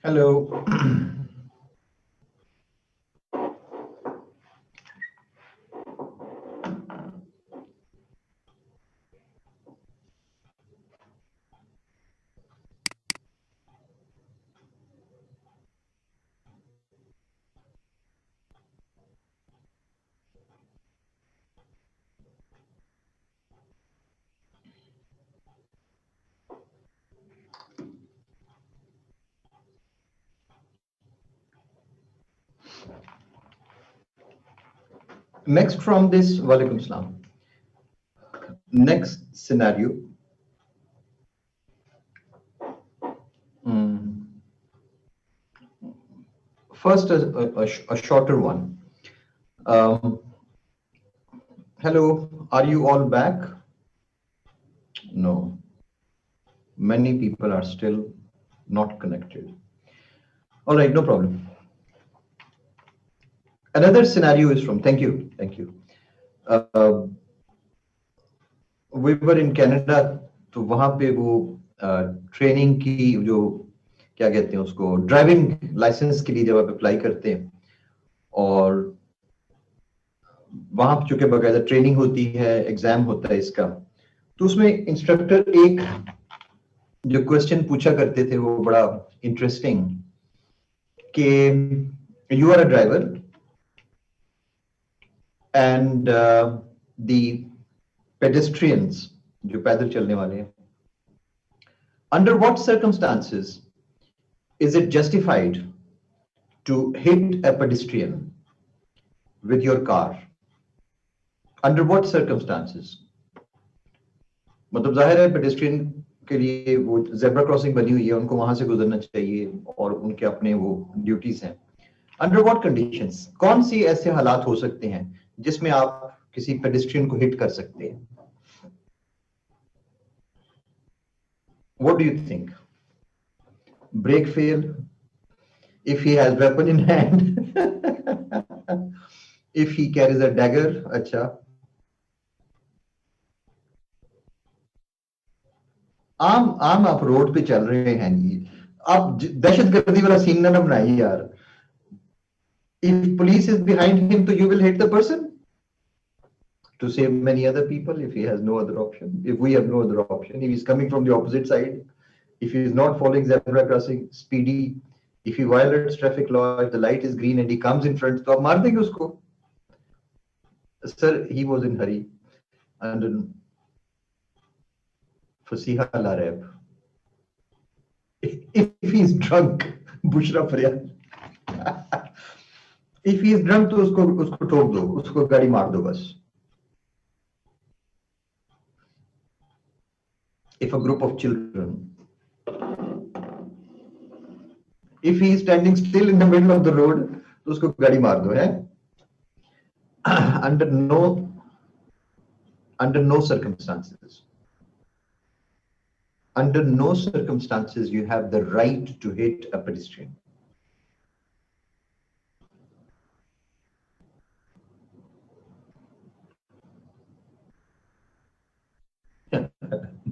Hello. Next from this, Walaikum Salam. Next scenario. First, a shorter one. Hello, are you all back? No. Many people are still not connected. All right, no problem. Another scenario is from, thank you. We were in Canada, तो वहां पे वो training की जो क्या कहते हैं उसको ड्राइविंग लाइसेंस के लिए जब आप अप्लाई करते हैं और वहां चूंकि बकायदा ट्रेनिंग होती है, एग्जाम होता है इसका, तो उसमें इंस्ट्रक्टर एक जो क्वेश्चन पूछा करते थे वो बड़ा इंटरेस्टिंग कि you are a driver and the pedestrians जो पैदल चलने वाले हैं, under what circumstances is it justified to hit a pedestrian with your car? Under what circumstances? मतलब जाहिर है पेडेस्ट्रियन के लिए वो जेब्रा क्रॉसिंग बनी हुई है, उनको वहां से गुजरना चाहिए और उनके अपने वो ड्यूटीज हैं. अंडर व्हाट कंडीशंस, कौन सी ऐसे हालात हो सकते हैं जिसमें आप किसी पेडेस्ट्रियन को हिट कर सकते हैं? What do you think? Brake fail? If he has weapon in hand? If he carries a dagger? अच्छा. आम आप रोड पे चल रहे हैं जी, आप दहशतगर्दी वाला सीन ना बनाइए यार. If police is behind him, so you will hit the person to save many other people if he has no other option. If we have no other option, if he's coming from the opposite side, if he is not following zebra crossing, speedy, if he violates traffic law, if the light is green and he comes in front, तो आप मार देंगे उसको. Sir, he was in hurry and Fasiha ला रैप. If he is drunk, Bushra Fariyad. If he is drunk, तो उसको ठोक दो, उसको गाड़ी मार दो बस. If a group of children, if he is standing still in the middle of the road, तो उसको गाड़ी मार दो है. Under no circumstances you have the right to hit a pedestrian.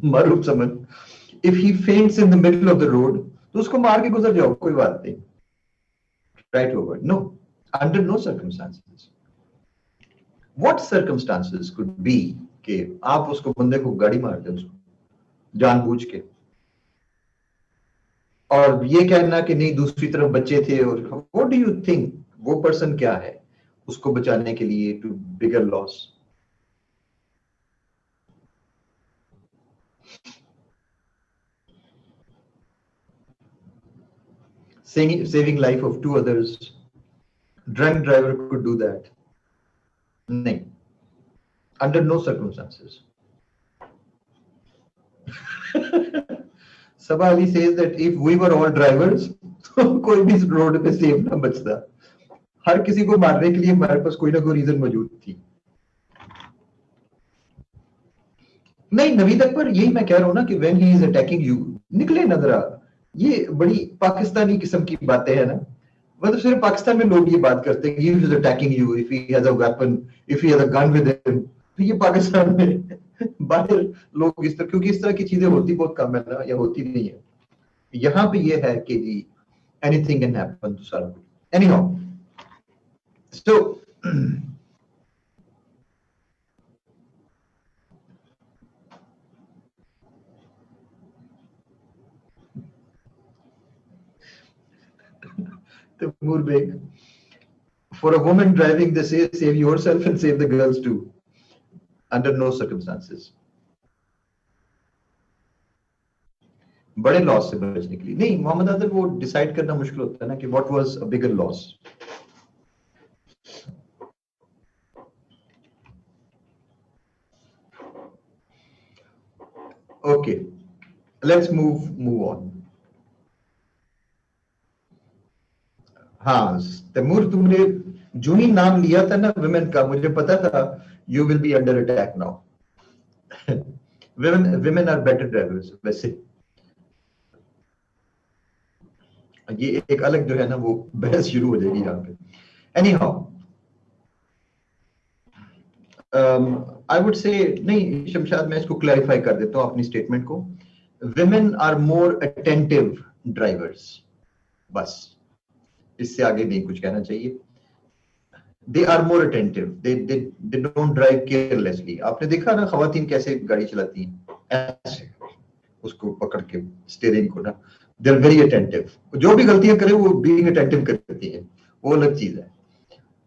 Maroof summon. If he faints in the middle of the road, तो उसको मार के गुजर जाओ, कोई बात नहीं. Try to avoid. No, under no circumstances. What circumstances could be कि आप उसको बंदे को गाड़ी मार दे उसको जानबूझ के, और ये कहना कि नहीं दूसरी तरफ बच्चे थे, और what do you think वो पर्सन क्या है उसको बचाने के लिए to bigger loss? Saving life of two others. Drunk driver could do that. No. Under no circumstances. Sabah Ali says that if we were all drivers, तो कोई भी इस रोड पे सेफ ना बचता. हर किसी को मारने के लिए हमारे पास कोई ना कोई रीजन मौजूद थी. नहीं नवीद अकबर, यही मैं कह रहा हूं ना कि when he is attacking you, निकले ना जरा. ये बड़ी पाकिस्तानी किस्म की बातें हैं ना. मतलब सिर्फ पाकिस्तान में लोग ये बात करते हैं, if he is attacking you, if he has a weapon, if he has a gun with him. तो ये पाकिस्तान में बाहर लोग इस तरह, क्योंकि इस तरह की चीजें होती बहुत कम है ना, या होती नहीं है. यहाँ पे ये है कि जी anything can happen to सारा कुछ. Anyhow, so Tamur Beg, for a woman driving, they say save yourself and save the girls too. Under no circumstances. बड़े लॉस से बचने के लिए नहीं, मोहम्मद आदिल, वो डिसाइड करना मुश्किल होता है ना कि what was a bigger loss. Okay, let's move on. हाँ तैमूर, तुमने जो ही नाम लिया था ना विमेन का, मुझे पता था you will be under attack now. Women are better drivers. वैसे ये एक अलग जो है ना वो बहस शुरू हो जाएगी यहाँ पे. Any how, I would say नहीं शमशाद, मैं इसको क्लैरिफाई कर देता हूँ अपनी स्टेटमेंट को. Women are more attentive drivers, बस इससे आगे नहीं कुछ कहना चाहिए. They are more attentive, they don't drive carelessly. आपने देखा ना खवातीन कैसे गाड़ी चलाती हैं, ऐसे उसको पकड़ के स्टीयरिंग को ना. They are very attentive. जो भी गलतियां करें वो बीइंग अटेंटिव करती है, वो अलग चीज है.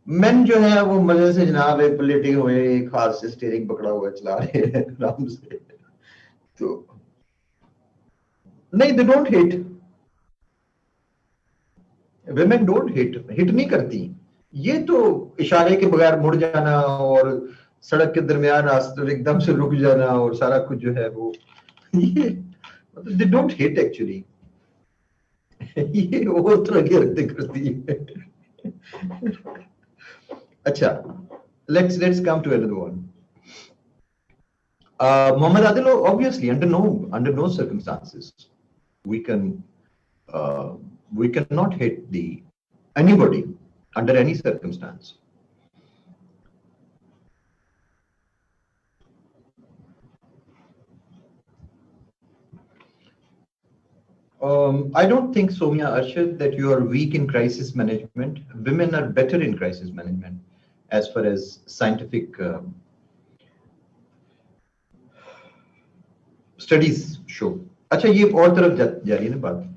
मेन जो है वो मजे से जनाब एक पलेटे हुए, एक हाथ से स्टीयरिंग पकड़ा हुआ चला रहे हैं आराम से. तो नहीं, they don't hit. Women don't hit नहीं करती. ये तो इशारे के बगैर मुड़ जाना और सड़क के दरमियान रास्ते एकदम से रुक जाना और सारा कुछ जो है वो ये मतलब दे डोंट हिट एक्चुअली. ये और तरह की हरकतें करती है. अच्छा, let's come to another one. Mohammad Adil, obviously under no circumstances we cannot hit anybody under any circumstance. I don't think, Soumya Arshad, that you are weak in crisis management. Women are better in crisis management as far as scientific studies show. अच्छा, ये और तरफ जा रही है ना बात.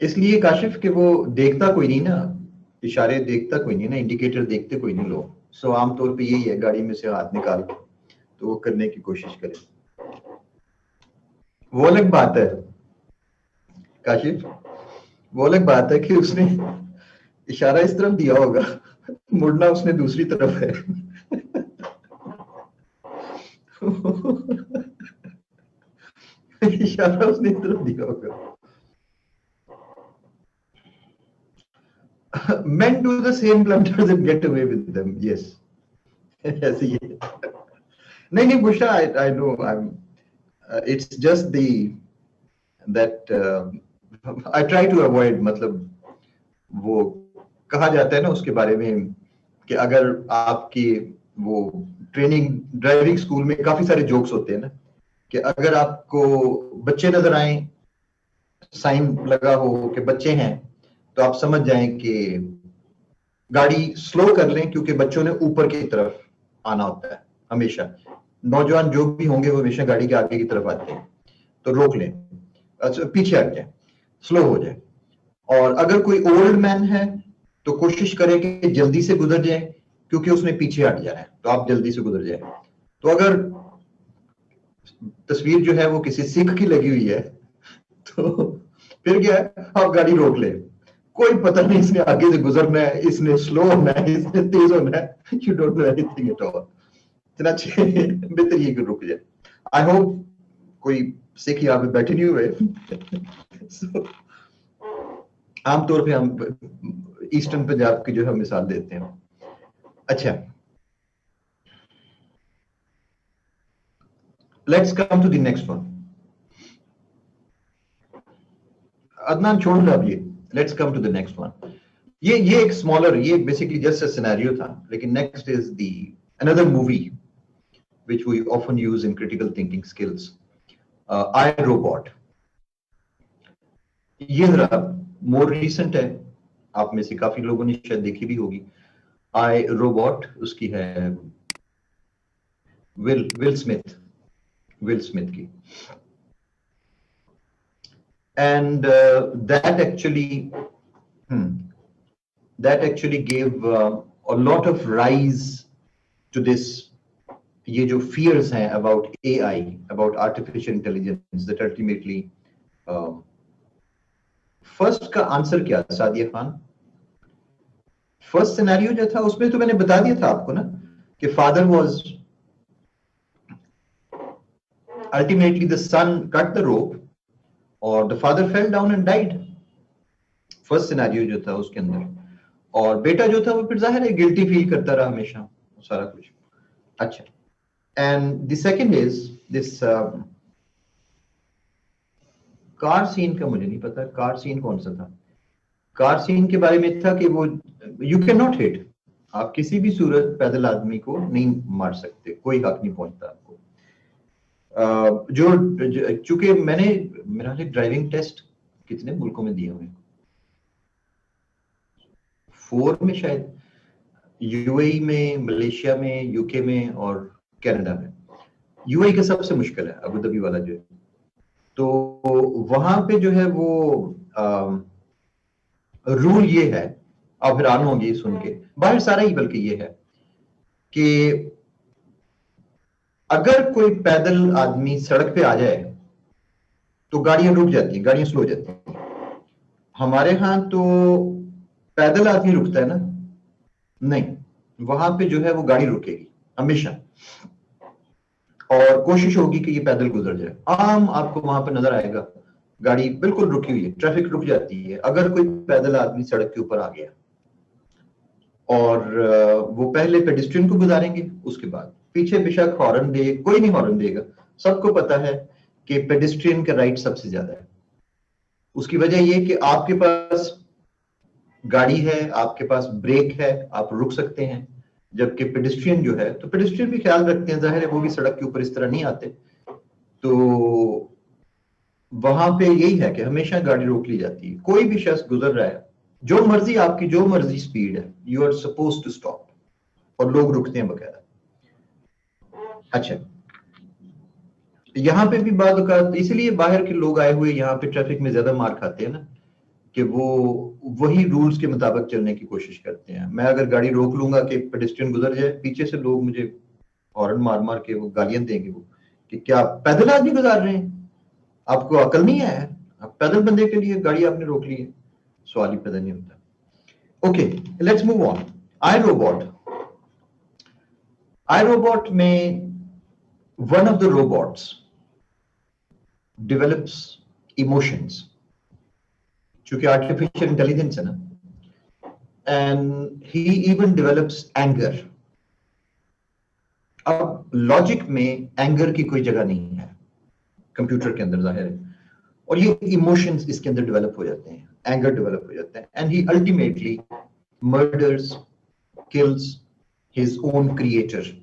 इसलिए काशिफ कि वो देखता कोई नहीं ना, इशारे देखता कोई नहीं ना, इंडिकेटर देखते कोई नहीं लोग. सो आमतौर पे यही है, गाड़ी में से हाथ निकाल तो वो करने की कोशिश करें. वो अलग बात है काशिफ, वो अलग बात है कि उसने इशारा इस तरफ दिया होगा, मुड़ना उसने दूसरी तरफ है. इशारा उसने इस तरफ दिया होगा. Men do the same blunders and get away with them. Yes. ऐसे ही है. नहीं बुशा, I know. It's just that I try to avoid. मतलब वो कहा जाता है ना उसके बारे में कि अगर आपकी वो ड्राइविंग स्कूल में काफी सारे जोक्स होते हैं ना, कि अगर आपको बच्चे नजर आए, साइन लगा हो कि बच्चे हैं, तो आप समझ जाएं कि गाड़ी स्लो कर लें, क्योंकि बच्चों ने ऊपर की तरफ आना होता है हमेशा. नौजवान जो भी होंगे वो हमेशा गाड़ी के आगे की तरफ आते हैं, तो रोक लें, अच्छा पीछे हट जाए, स्लो हो जाए. और अगर कोई ओल्ड मैन है तो कोशिश करें कि जल्दी से गुजर जाए, क्योंकि उसने पीछे हट जाना है, तो आप जल्दी से गुजर जाए. तो अगर तस्वीर जो है वो किसी सिख की लगी हुई है तो फिर क्या है, आप गाड़ी रोक ले. कोई पता नहीं इसने आगे से गुजरना है, इसने स्लो होना है, इसने तेज होना है. You don't know anything at all. इतना बेहतर ये कि रुक जाए. आई होप कोई सिख यहाँ पे बैठे नहीं हुए. so, आमतौर पे हम ईस्टर्न पंजाब की जो है मिसाल देते हैं. अच्छा, let's come to the next one. Adnan छोड़ लो अब ये, let's come to the next one. ये एक स्मॉलर, ये बेसिकली जस्ट अ सिनेरियो था, लेकिन next is the another movie which we often use in critical thinking skills. I robot, ये जरा मोर रिसेंट है, आप में से काफी लोगों ने शायद देखी भी होगी। आई रोबोट उसकी है विल स्मिथ, विल स्मिथ की। And that actually gave a lot of rise to this, ये जो फियर्स हैं about AI, about artificial intelligence, that ultimately first का आंसर क्या सादिया खान? फर्स्ट सिनेरियो जो था उसमें तो मैंने बता दिया था आपको ना कि father was ultimately the son cut the rope और the father fell down and died. First scenario जो था उसके अंदर, और बेटा जो था वो फिर जाहिर है गिल्टी फील करता रहा हमेशा, सारा कुछ। अच्छा, and the second is this car scene का मुझे नहीं पता, कार सीन कौन सा था। कार सीन के बारे में था कि वो यू कैन नॉट हिट, आप किसी भी सूरत पैदल आदमी को नहीं मार सकते, कोई हक नहीं पहुंचता आपको। जो चूंकि मैंने मेरा ड्राइविंग टेस्ट कितने मुल्कों में दिए हुए, 4 में शायद, यूएई में, मलेशिया में, यूके में और कनाडा में। यूएई का सबसे मुश्किल है, अबू धाबी वाला जो है, तो वहां पे जो है वो रूल ये है, आप हैरान होंगे सुन के, बाहर सारा ही बल्कि ये है कि अगर कोई पैदल आदमी सड़क पे आ जाए तो गाड़ियां रुक जाती हैं, गाड़ियां स्लो हो जाती हैं। हमारे यहां तो पैदल आदमी रुकता है ना, नहीं, वहां पे जो है वो गाड़ी रुकेगी हमेशा, और कोशिश होगी कि ये पैदल गुजर जाए। आम आपको वहां पर नजर आएगा गाड़ी बिल्कुल रुकी हुई है, ट्रैफिक रुक जाती है अगर कोई पैदल आदमी सड़क के ऊपर आ गया, और वो पहले पेडिस्ट्रियन को गुजारेंगे, उसके बाद पीछे बेशक हॉर्न दे, कोई नहीं हॉर्न देगा, सबको पता है कि पेडिस्ट्रियन का राइट सबसे ज्यादा है। उसकी वजह यह कि आपके पास गाड़ी है, आपके पास ब्रेक है, आप रुक सकते हैं, जबकि पेडिस्ट्रियन जो है, तो पेडिस्ट्रियन भी ख्याल रखते हैं, जाहिर है वो भी सड़क के ऊपर इस तरह नहीं आते, तो वहां पे यही है कि हमेशा गाड़ी रोक ली जाती है। कोई भी शख्स गुजर रहा है, जो मर्जी आपकी जो मर्जी स्पीड है, you are suppose to stop, और लोग रुकते हैं बकायदा। अच्छा, यहाँ पे भी बात औकात इसलिए बाहर के लोग आए हुए यहाँ पे ट्रैफिक में ज्यादा मार खाते हैं ना, कि वो वही रूल्स के मुताबिक चलने की कोशिश करते हैं। मैं अगर गाड़ी रोक लूंगा कि पेडेस्ट्रियन गुजर जाए, पीछे से लोग मुझे हॉर्न मार मार के वो गालियां देंगे, वो कि क्या पैदल आदमी गुजार रहे हैं, आपको अकल नहीं है, आप पैदल बंदे के लिए गाड़ी आपने रोक ली है, सवाल ही पैदा नहीं होता। Okay, let's move on. I Robot, I Robot में one of the robots develops emotions, चूंकि आर्टिफिशियल इंटेलिजेंस है ना, and he even develops anger. अब लॉजिक में एंगर की कोई जगह नहीं है कंप्यूटर के अंदर, जाहिर है, और ये इमोशंस इसके अंदर डेवलप हो जाते हैं, एंगर डेवलप हो जाता है, and he ultimately murders, kills his own creator.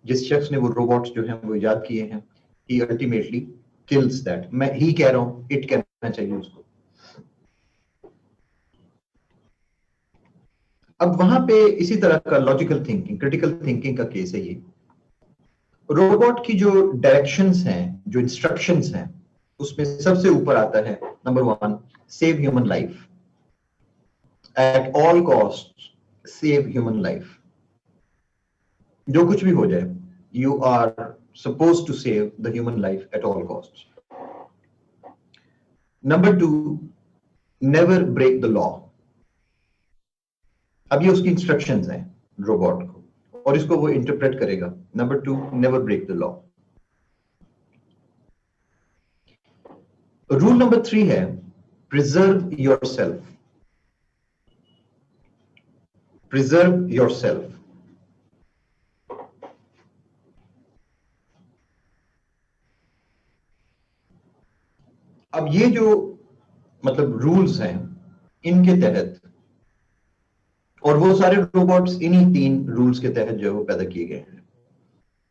जिस शख्स ने वो रोबोट्स जो हैं वो इजाद किए हैं, ही अल्टीमेटली किल्स दैट। मैं ही कह रहा हूं, इट कहना चाहिए उसको। अब वहां पे इसी तरह का लॉजिकल थिंकिंग, क्रिटिकल थिंकिंग का केस है ये। रोबोट की जो डायरेक्शंस हैं, जो इंस्ट्रक्शंस हैं, उसमें सबसे ऊपर आता है number 1, save human life at all cost, save human life. जो कुछ भी हो जाए, you are suppose to save the human life at all cost. Number 2, never break the law. अब ये उसकी इंस्ट्रक्शंस हैं रोबोट को, और इसको वो इंटरप्रेट करेगा। Number 2, never break the law. Rule number 3 है प्रिजर्व योरसेल्फ, प्रिजर्व योरसेल्फ। अब ये जो मतलब रूल्स हैं, इनके तहत, और वो सारे रोबोट्स इन्हीं 3 रूल्स के तहत जो है वो पैदा किए गए हैं।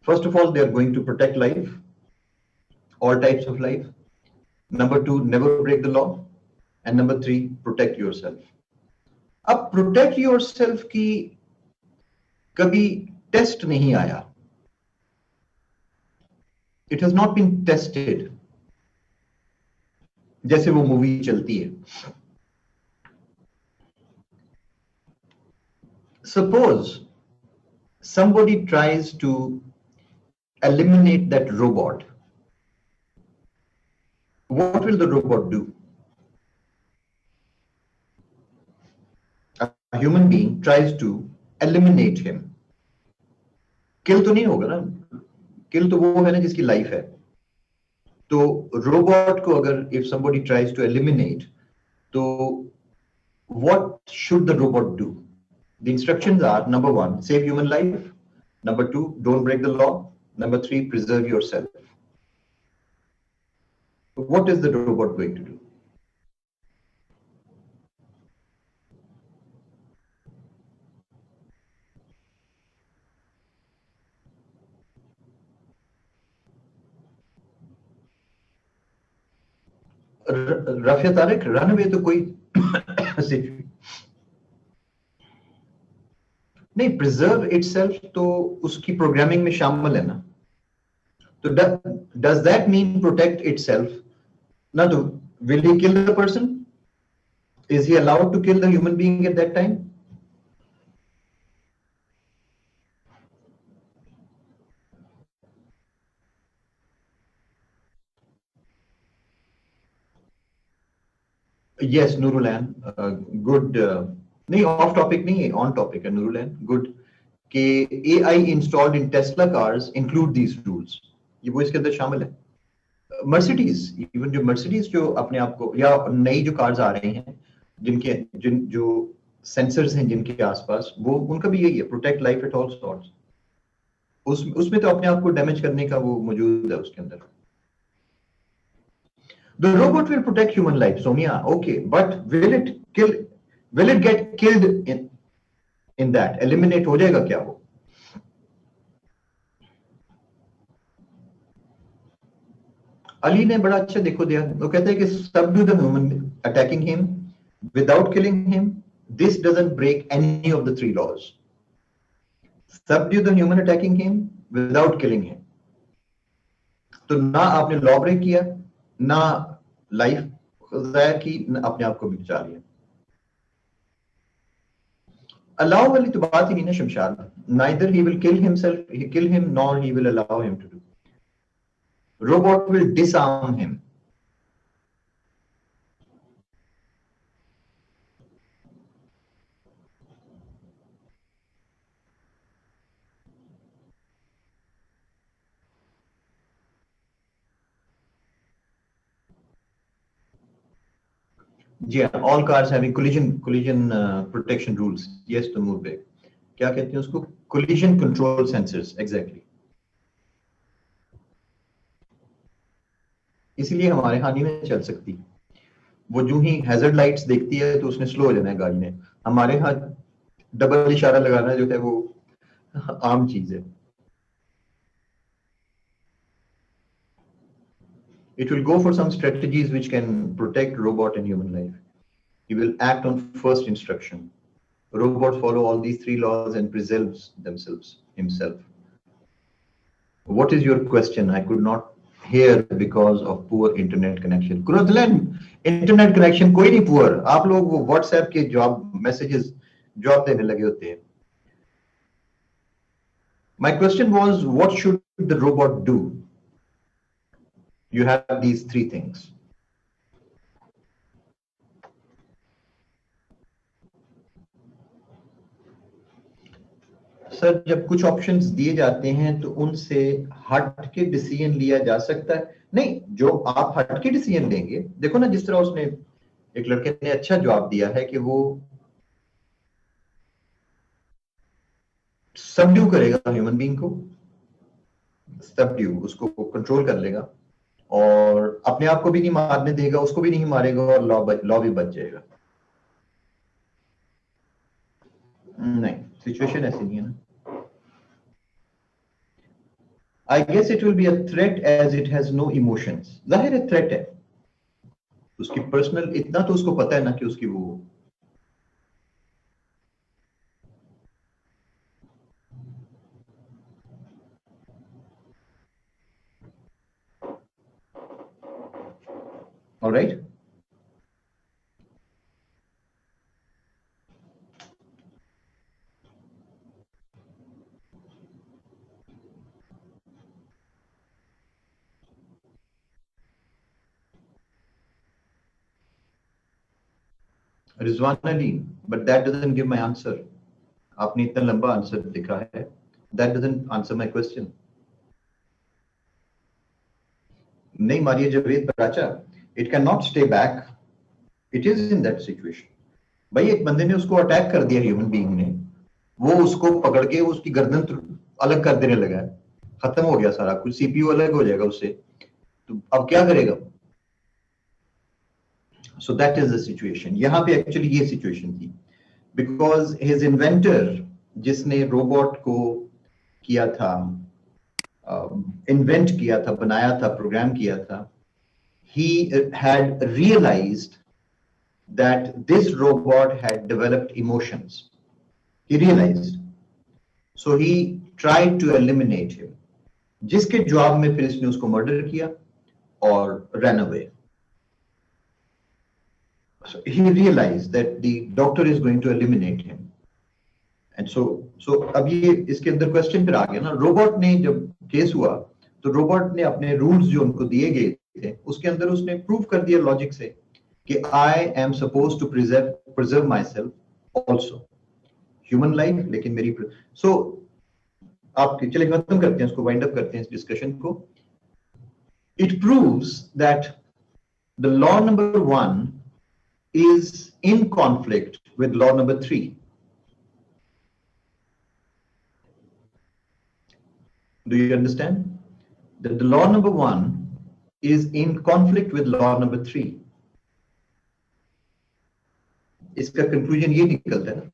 First of all, they are going to protect life, all types of life. Number two, never break the law. And number three, protect yourself. अब protect yourself की कभी टेस्ट नहीं आया. It has not been tested. जैसे वो movie चलती है. Suppose somebody tries to eliminate that robot. What will the robot do? A human being tries to eliminate him. Kill तो नहीं होगा ना. Kill तो वो है ना जिसकी लाइफ है. तो रोबोट को अगर if somebody tries to eliminate, तो what should the robot do? The instructions are: number one, save human life; number two, don't break the law; number three, preserve yourself. What is the robot going to do? Rafia Tariq, run away तो कोई नहीं. Preserve itself तो उसकी programming में शामिल है ना. तो does that mean protect itself? ना. तो will he kill the person? Is he allowed to kill the human being at that time? Yes, Nurulan, good. नहीं, ऑफ टॉपिक नहीं है, ऑन टॉपिक है. Nurulan, good. कि AI installed in Tesla cars include these rules. ये वो इसके अंदर शामिल है. मर्सिडीज, इवन जो मर्सिडीज जो अपने आप को, या नई जो कार्स आ रही हैं जिन जो सेंसर्स हैं जिनके आसपास, वो उनका भी यही है, protect life at all sorts. उसमें तो अपने आप को डैमेज करने का वो मौजूद है उसके अंदर. The robot will protect human life, Sonia. Okay, but will it kill? Will it get killed in that? Eliminate हो जाएगा क्या वो? अली ने बड़ा अच्छा देखो दिया. वो कहते हैं कि subdue the human attacking him without killing him. This doesn't break any of the three laws. Subdue the human attacking him without killing him. तो ना आपने लॉ ब्रेक किया, ना लाइफ जाया की, ना अपने आप को भी बचा लिया. अलाउ वाली तो बात ही नहीं ना Shamshad. Neither he will kill him, nor he will allow him to do. Robot will disarm him. जी हाँ, all cars having collision protection rules. Yes, तो मूव पे क्या कहते हैं उसको? Collision control sensors. Exactly. इसलिए हमारे यहाँ नहीं चल सकती. वो जो ही हैजर्ड लाइट्स देखती है तो उसने स्लो हो जाना है गाड़ी ने. हमारे यहाँ डबल इशारा लगाना जो है वो आम चीज है. It will go for some strategies which can protect robot and human life. He will act on first instruction. Robots follow all these three laws and preserves himself. What is your question? I could not hear because of poor internet connection. Kuradlan, internet connection कोई नहीं poor. आप लोग वो WhatsApp के job messages job देने लगे होते हैं. My question was, what should the robot do? You have these three things. Sir, जब कुछ ऑप्शंस दिए जाते हैं तो उनसे हट के डिसीजन लिया जा सकता है. नहीं, जो आप हट के डिसीजन लेंगे, देखो ना जिस तरह उसने, एक लड़के ने अच्छा जवाब दिया है कि वो सबड्यू करेगा ह्यूमन बीइंग को, सबड्यू उसको कंट्रोल कर लेगा और अपने आप को भी नहीं मारने देगा, उसको भी नहीं मारेगा और लॉ भी बच जाएगा. नहीं, सिचुएशन ऐसी नहीं है ना. I guess it will be a threat as it has no emotions. जाहिर है threat है, उसकी personal इतना तो उसको पता है ना कि उसकी वो. All right. Rizwan Ali, but that doesn't give my answer. आपने इतना लंबा आंसर लिखा है. That doesn't answer my question. नहीं मारिए Javed बराचा. It cannot stay back. It is in that situation. भाई एक बंदे ने उसको अटैक कर दिया, ह्यूमन बीइंग ने, वो उसको पकड़ के उसकी गर्दन अलग कर देने लगा है. खत्म हो गया सारा कुछ, सीपीयू अलग हो जाएगा उससे. तो अब क्या करेगा? So that is the situation. यहाँ पे एक्चुअली ये सिचुएशन थी, बिकॉज हिज इन्वेंटर जिसने रोबोट को किया था, इन्वेंट किया था, बनाया था, प्रोग्राम किया था, he had realized that this robot had developed emotions. He realized. So he tried to eliminate him. जिसके जवाब में फिर इसने उसको मर्डर किया और ran away. So he realized that the doctor is going to eliminate him. And so अब ये इसके अंदर क्वेश्चन फिर आ गया ना, रोबोट ने जब केस हुआ तो रोबोट ने अपने रूल्स जो उनको दिए गए थे उसके अंदर उसने प्रूव कर दिया लॉजिक से कि I am suppose to preserve my self also, human life, लेकिन मेरी सो आप चलिए खत्म करते हैं, उसको वाइंड अप करते हैं इस डिस्कशन को. It proves that the law number 1 is in conflict with law number 3. Do you understand that the law number 1 is in conflict with law number 3? इसका conclusion ये निकलता है.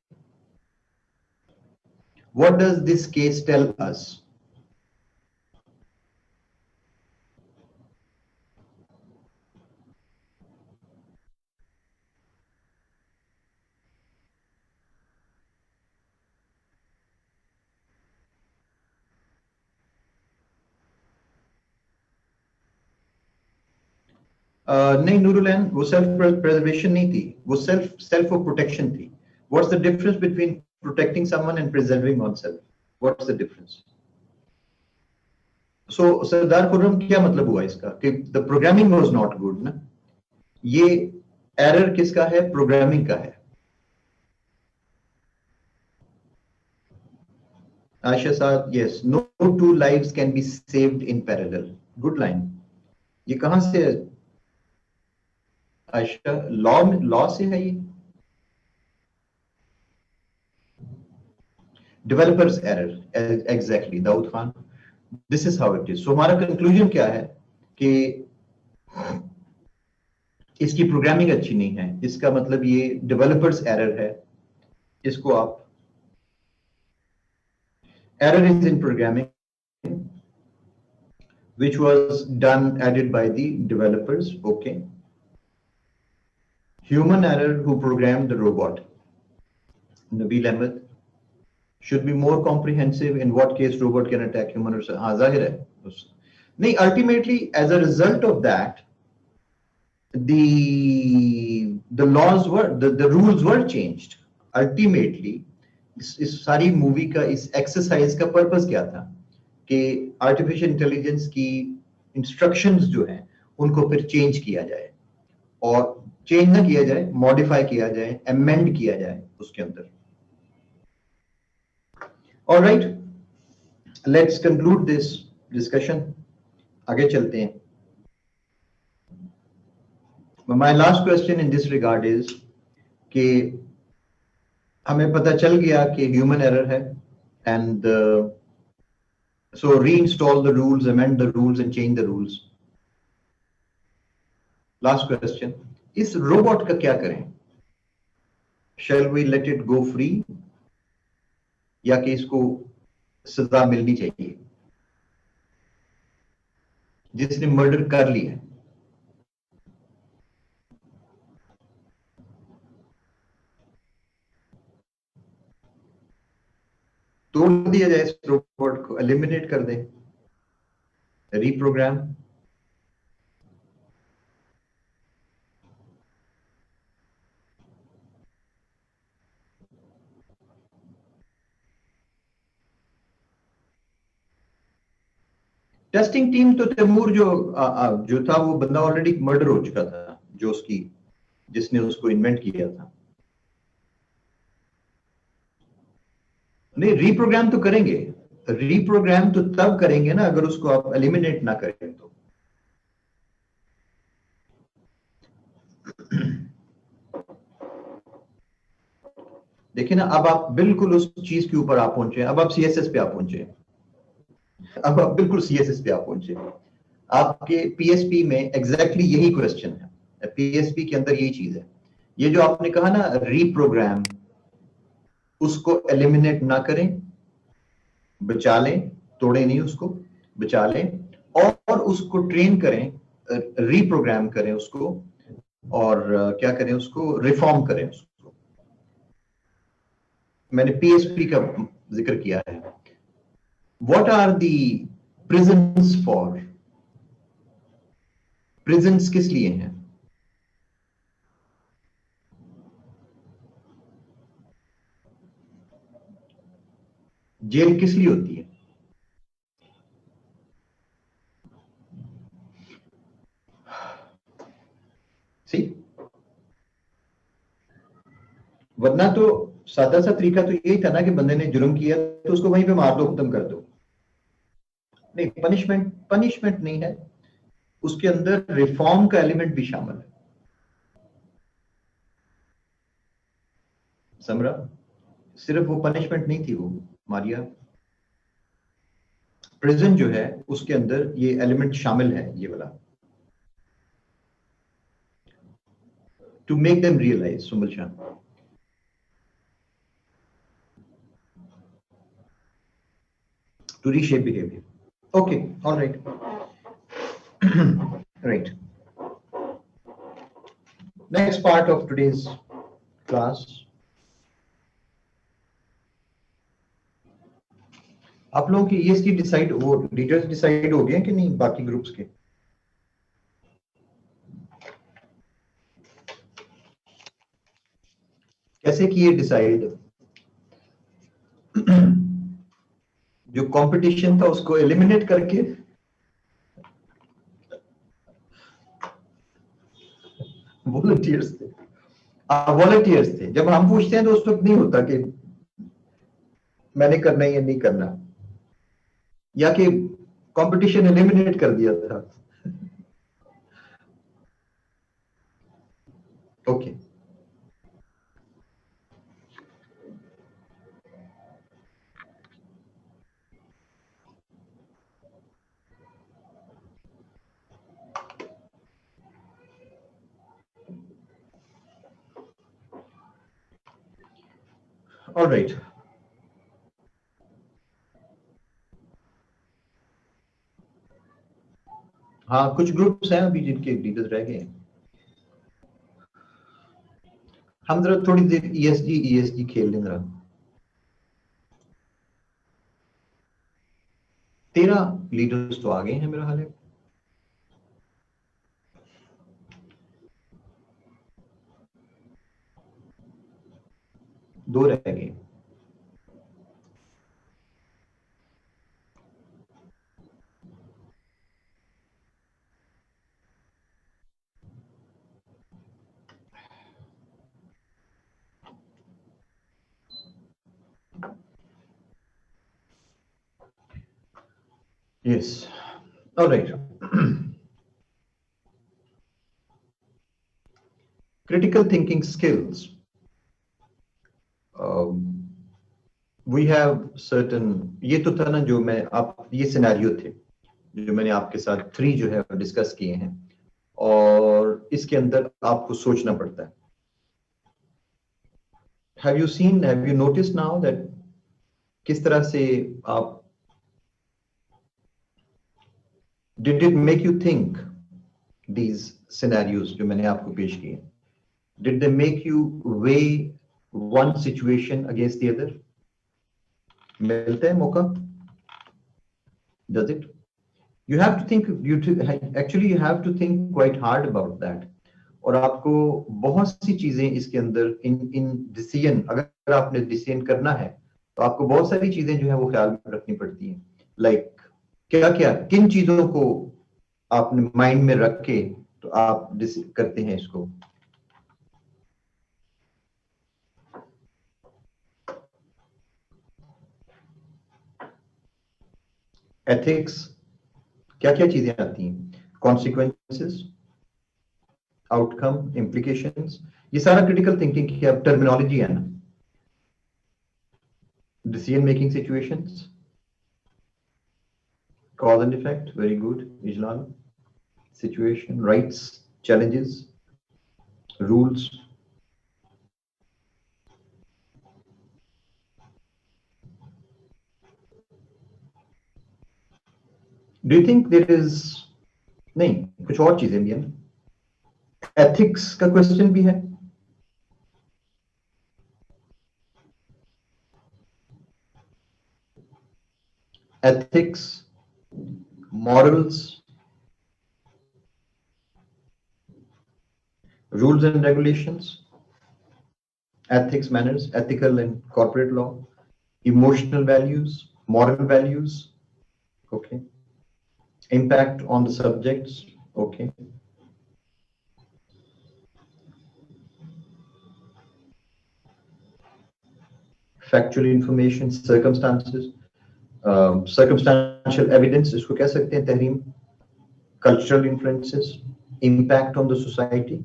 What does this case tell us? नहीं नूरुलैन, वो self preservation नहीं थी, वो self protection थी. What's the difference between protecting someone and preserving on self? What's the difference? So Sardar Khurram, क्या मतलब हुआ इसका कि the programming was not good ना? ये एरर किसका है? प्रोग्रामिंग का है. Ayesha sahab, yes, no two lives can be saved in parallel. Good line. ये कहां से है आयशा? लॉ से है ये? Developers error, exactly Dawood Khan, this is how it is. So हमारा कंक्लूजन क्या है कि इसकी प्रोग्रामिंग अच्छी नहीं है. इसका मतलब ये डेवलपर्स एरर है. इसको आप error is in programming which was done added by the developers. Okay. Human error who programmed the robot. Nabil Ahmed should be more comprehensive in what case robot can attack human or हाँ जाहिर है. नहीं, ultimately as a result of that the laws were the rules were changed. Ultimately इस सारी movie का, इस exercise का purpose क्या था कि आर्टिफिशियल इंटेलिजेंस की इंस्ट्रक्शंस जो हैं उनको फिर चेंज किया जाए, और चेंज ना किया जाए, मॉडिफाई किया जाए, अमेंड किया जाए उसके अंदर. Alright, let's conclude this discussion. आगे चलते हैं. My last question in this regard is कि हमें पता चल गया कि ह्यूमन एरर है, and so reinstall the rules, amend the rules and change the rules. Last question, इस रोबोट का क्या करें? Shall we let it go free या कि इसको सजा मिलनी चाहिए? जिसने मर्डर कर लिया है, तोड़ दिया जाए इस रोबोट को, एलिमिनेट कर दें, रीप्रोग्राम। टेस्टिंग टीम तो तैमूर जो था वो बंदा ऑलरेडी मर्डर हो चुका था, जो उसकी जिसने उसको इन्वेंट किया था। नहीं, रीप्रोग्राम तो करेंगे, रीप्रोग्राम तो तब करेंगे ना अगर उसको आप एलिमिनेट ना करें तो। देखिए ना, अब आप बिल्कुल उस चीज के ऊपर आप पहुंचे, अब आप सीएसएस पे आप पहुंचे, अब आप बिल्कुल सीएसएस पे आप पहुंचे। आपके पीएसपी में एग्जैक्टली यही क्वेश्चन है, पीएसपी के अंदर यही चीज है। ये जो आपने कहा ना रीप्रोग्राम, उसको एलिमिनेट ना करें, बचा लें, तोड़े नहीं उसको, बचा लें, और उसको ट्रेन करें, रीप्रोग्राम करें उसको, और क्या करें उसको, रिफॉर्म करें उसको। मैंने पीएसपी का जिक्र किया है। What are the prisons for? Prisons किस लिए हैं? जेल किस लिए होती है? सी, वरना तो सादा सा तरीका तो यही था ना कि बंदे ने जुर्म किया तो उसको वहीं पे मार दो, खत्म कर दो। नहीं, पनिशमेंट पनिशमेंट नहीं है, उसके अंदर रिफॉर्म का एलिमेंट भी शामिल है। समझा? सिर्फ वो पनिशमेंट नहीं थी वो, मारिया। प्रिजन जो है उसके अंदर ये एलिमेंट शामिल है, ये वाला, to make them realise. Sumal Shah, to reshape behaviour. Okay, all right, right. Next part of today's class, आप लोगों की ईएसटी डिसाइड, वो लीडर्स डिसाइड हो गए कि नहीं बाकी ग्रुप्स के? कैसे किए डिसाइड? जो कंपटीशन था उसको एलिमिनेट करके? वॉलंटियर्स थे, वॉलंटियर्स थे। जब हम पूछते हैं तो उस वक्त नहीं होता कि मैंने करना है या नहीं करना, या कि कंपटीशन एलिमिनेट कर दिया था। Okay, all right. हाँ, कुछ ग्रुप्स हैं अभी जिनके लीडर्स रह गए हैं। हम जरा थोड़ी देर ईएसजी ईएसजी खेल लें जरा। 13 लीडर्स तो आ गए हैं मेरा हाल है। दो रह गए। Yes, all right. Critical thinking skills, we have certain, ये तो था ना जो मैं आप, ये सिनेरियो थे जो मैंने आपके साथ 3 जो है डिस्कस किए हैं, और इसके अंदर आपको सोचना पड़ता है। Have you seen, have you notice now that किस तरह से आप Did it make you think these scenarios जो मैंने आपको पेश किए? Did they make you weigh one situation against the other? मिलता है मौका? Does it? You have to think. Actually you have to think quite hard about that. और आपको बहुत सी चीजें इसके अंदर इन डिसीजन, अगर आपने डिसीजन करना है तो आपको बहुत सारी चीजें जो है वो ख्याल में रखनी पड़ती हैं. लाइक क्या क्या किन चीजों को आपने माइंड में रख के तो आप करते हैं इसको. एथिक्स, क्या क्या चीजें आती हैं? कॉन्सिक्वेंसेस, आउटकम, इम्प्लीकेशंस, ये सारा क्रिटिकल थिंकिंग की अब टर्मिनोलॉजी है ना. Decision making situations, cause and effect, very good, Ijlan. Situation, rights, challenges, rules. Do you think there is नहीं कुछ और चीजें भी हैं? एथिक्स का क्वेश्चन भी है. Ethics, morals, rules and regulations, ethics, manners, ethical and corporate law, emotional values, moral values, okay, impact on the subjects, okay, factual information, circumstances, circumstantial evidence, इसको कह सकते हैं Tahreem, cultural influences, impact on the society.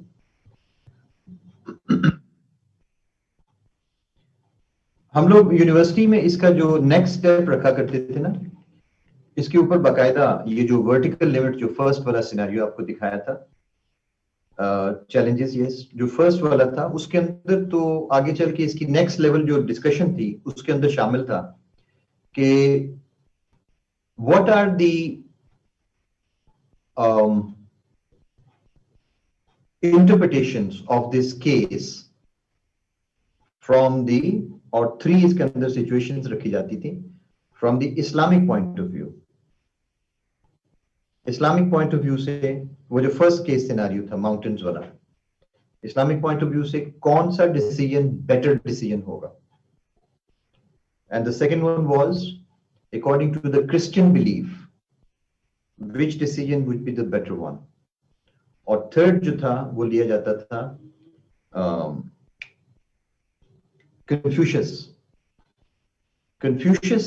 हम लोग university में इसका जो next step रखा करते थे ना, इसके ऊपर बाकायदा ये जो वर्टिकल लिमिट जो फर्स्ट वाला सिनेरियो आपको दिखाया था, चैलेंजेस, यस, जो फर्स्ट वाला था उसके अंदर तो आगे चल के इसकी नेक्स्ट लेवल जो डिस्कशन थी उसके अंदर शामिल था कि what are the interpretations of this case from the, और 3 इसके अंदर situations रखी जाती थी from the Islamic point of view. Islamic point of view से वो जो फर्स्ट केस सिनेरियो था माउंटेन्स वाला, इस्लामिक पॉइंट ऑफ व्यू से कौन सा डिसीजन बेटर डिसीजन होगा. And the second one was according to the Christian belief which decision would be the better one. और थर्ड जो था वो लिया जाता था कन्फ्यूशियस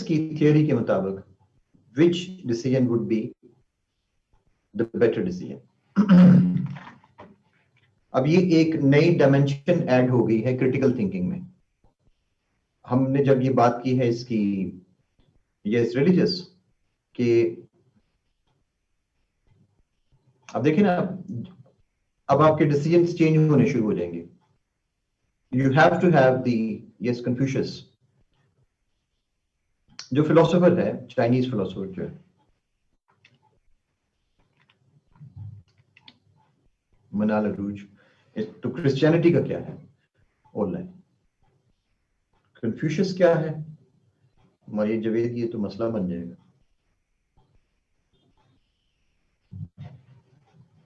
की थियोरी के मुताबिक which decision would be the better decision. अब ये एक नई डायमेंशन ऐड हो गई है क्रिटिकल थिंकिंग में. हमने जब ये बात की है इसकी यस रिलीजियस कि अब देखिए ना, अब आपके डिसीजंस चेंज होने शुरू हो जाएंगे. You have to have the yes Confucius जो फिलोसोफर है, चाइनीज फिलोसोफर जो है मनाल अरूज, तो क्रिश्चियनिटी का क्या है ऑनलाइन, कन्फ्यूशियस क्या है, मरियम जवेद, ये तो मसला बन जाएगा.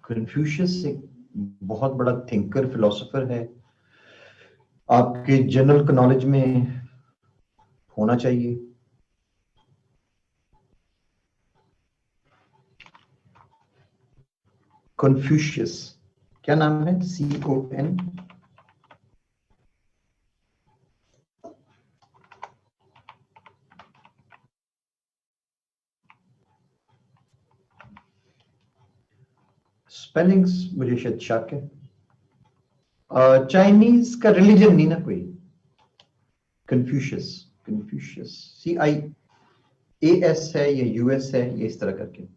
कन्फ्यूशियस एक बहुत बड़ा थिंकर फिलोसोफर है, आपके जनरल नॉलेज में होना चाहिए. कन्फ्यूशियस क्या नाम है? CON. स्पेलिंग्स मुझे शायद शक है. चाइनीज का रिलीजन नहीं ना कोई. कन्फ्यूशियस, कन्फ्यूशियस CIAS है या US है, ये इस तरह करके.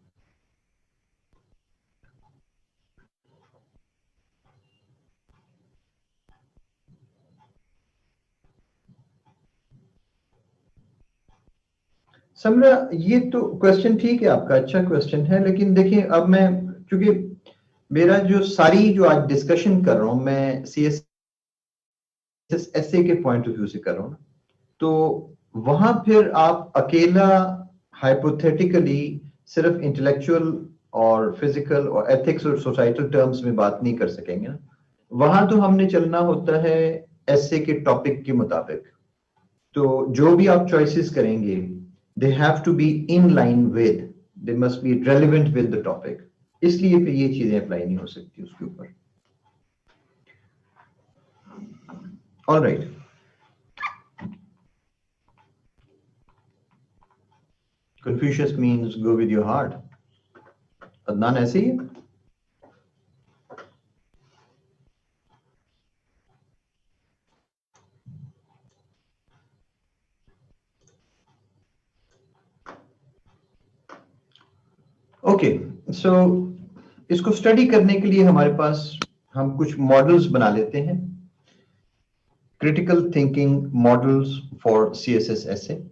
समरा, ये तो क्वेश्चन ठीक है आपका, अच्छा क्वेश्चन है, लेकिन देखिए अब मैं, क्योंकि मेरा जो सारी जो आज डिस्कशन कर रहा हूं मैं सीएसएस एसए के पॉइंट ऑफ व्यू से कर रहा हूं, तो वहां फिर आप अकेला हाइपोथेटिकली सिर्फ इंटेलेक्चुअल और फिजिकल और एथिक्स और सोसाइटल टर्म्स में बात नहीं कर सकेंगे ना। वहां तो हमने चलना होता है एसए के टॉपिक के मुताबिक। तो जो भी आप चॉइसेस करेंगे, they have to be in line with, they must be relevant with the topic, इसलिए फिर ये चीजें अप्लाई नहीं हो सकती उसके ऊपर। All right, Confucius means go with your heart. Adnan ऐसे ही है? ओके, सो इसको स्टडी करने के लिए हमारे पास हम कुछ मॉडल्स बना लेते हैं, critical thinking models for CSS SA.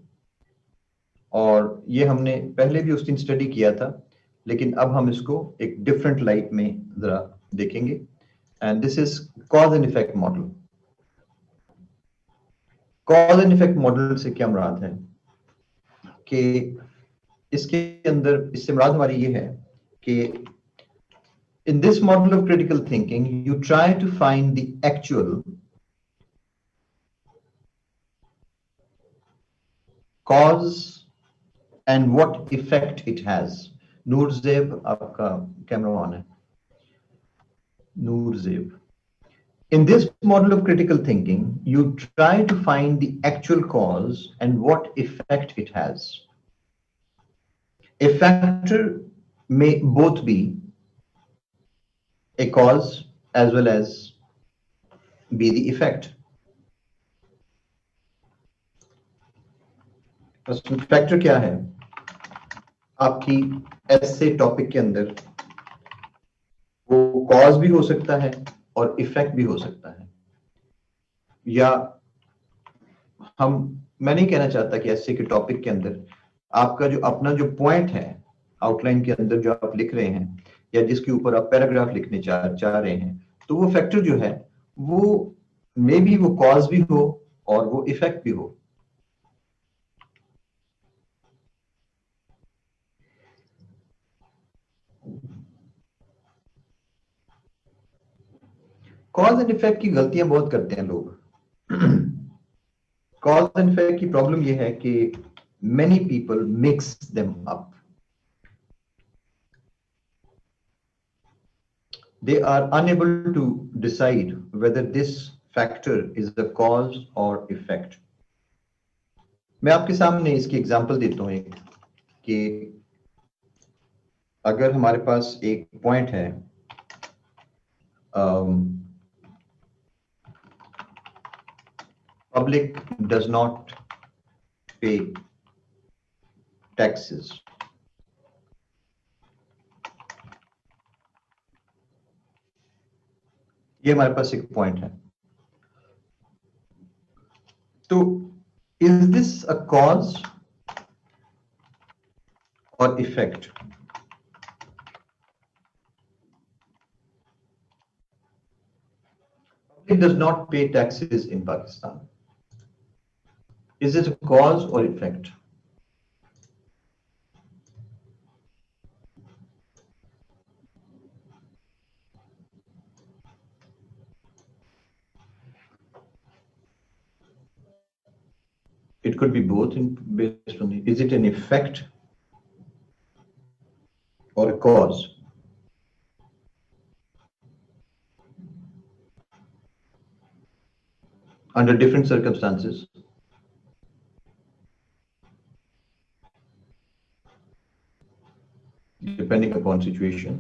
और ये हमने पहले भी उस दिन स्टडी किया था, लेकिन अब हम इसको एक डिफरेंट लाइट में जरा देखेंगे। And this is cause and effect model. Cause and effect model से क्या मुराद है कि इसके अंदर, इससे मुराद हमारी ये है कि in this model of critical thinking you try to find the actual cause and what effect it has. Noor Zeb, आपका कैमरा ऑन है। Noor Zeb. In this model of critical thinking, you try to find the actual cause and what effect it has. A factor may both be a cause as well as be the effect. Factor क्या है आपकी ऐसे topic के अंदर? वो cause भी हो सकता है और इफेक्ट भी हो सकता है। या मैं नहीं कहना चाहता कि ऐसे के टॉपिक के अंदर आपका जो अपना जो पॉइंट है आउटलाइन के अंदर जो आप लिख रहे हैं या जिसके ऊपर आप पैराग्राफ लिखने चाह रहे हैं, तो वो फैक्टर जो है वो मे बी वो कॉज भी हो और वो इफेक्ट भी हो। कॉज एंड इफेक्ट की गलतियां बहुत करते हैं लोग। कॉज एंड इफेक्ट की प्रॉब्लम यह है कि many people mix them up. They are unable to decide whether this factor is the cause or effect. मैं आपके सामने इसकी एग्जांपल देता हूं एक, कि अगर हमारे पास एक पॉइंट है, public does not pay taxes. ये हमारे पास एक पॉइंट है। तो is this a cause or effect? Public does not pay taxes in Pakistan. Is it a cause or effect? It could be both based on is it an effect or a cause? Under different circumstances. Depending upon situation.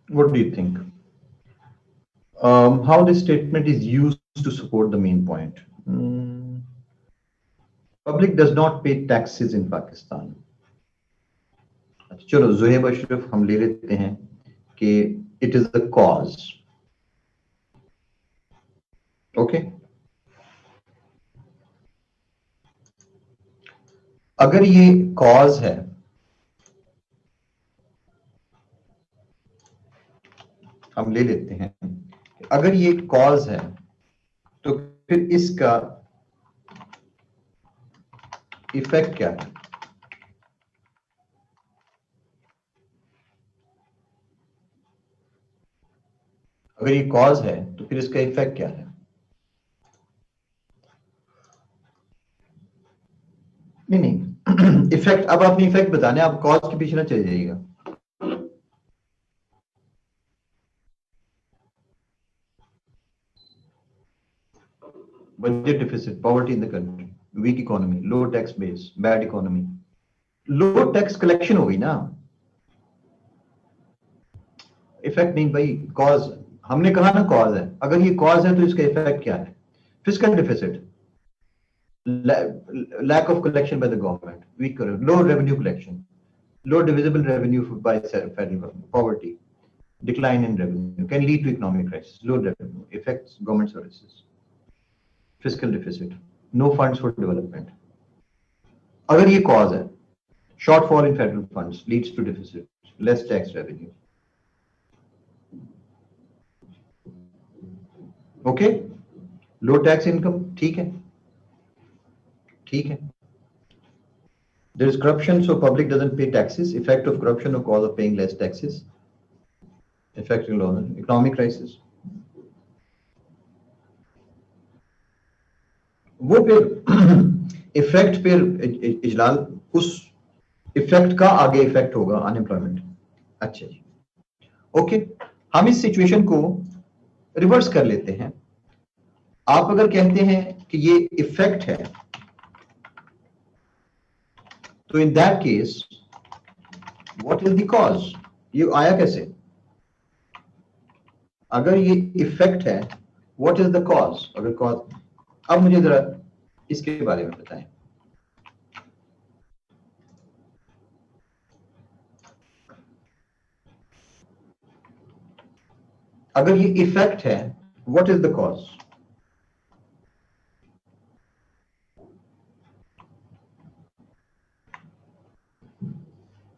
What do you think? How this statement is used to support the main point? Public does not pay taxes in Pakistan. चलो जुहेब अशरफ हम ले लेते हैं कि it is the cause. Okay, अगर ये cause है, हम ले लेते हैं अगर ये कॉज है तो फिर इसका इफेक्ट क्या है? अगर ये कॉज है तो फिर इसका इफेक्ट क्या है? नहीं नहीं इफेक्ट, अब आपने इफेक्ट बताने, आप कॉज के पीछे ना चले जाइएगा। Budget deficit, poverty in the country, weak economy, low tax base, bad economy, low tax collection हो गई ना। इफेक्ट नहीं भाई, कॉज। हमने कहा ना कॉज है, अगर ये कॉज है तो इसका इफेक्ट क्या है? Fiscal deficit, lack of collection by the government, weak, low revenue collection, low divisible revenue by federal government, poverty, decline in revenue can lead to economic crisis, low revenue, affects government services, fiscal deficit, no funds for development. अगर ये cause है, shortfall in federal funds leads to deficit, less tax revenue. Okay, low tax income, ठीक है, ठीक है. There is corruption, so public doesn't pay taxes. Effect of corruption or cause of paying less taxes. Affecting economic crisis. वो फिर effect फिर इजलाल, उस effect का आगे इफेक्ट होगा अनएम्प्लॉयमेंट। अच्छा जी, ओके, हम इस सिचुएशन को रिवर्स कर लेते हैं। आप अगर कहते हैं कि ये इफेक्ट है तो in that case what is the cause? ये आया कैसे? अगर ये इफेक्ट है, व्हाट इज द कॉज? अगर कॉज, अब मुझे जरा इसके बारे में बताएं। अगर ये इफेक्ट है, what is the cause?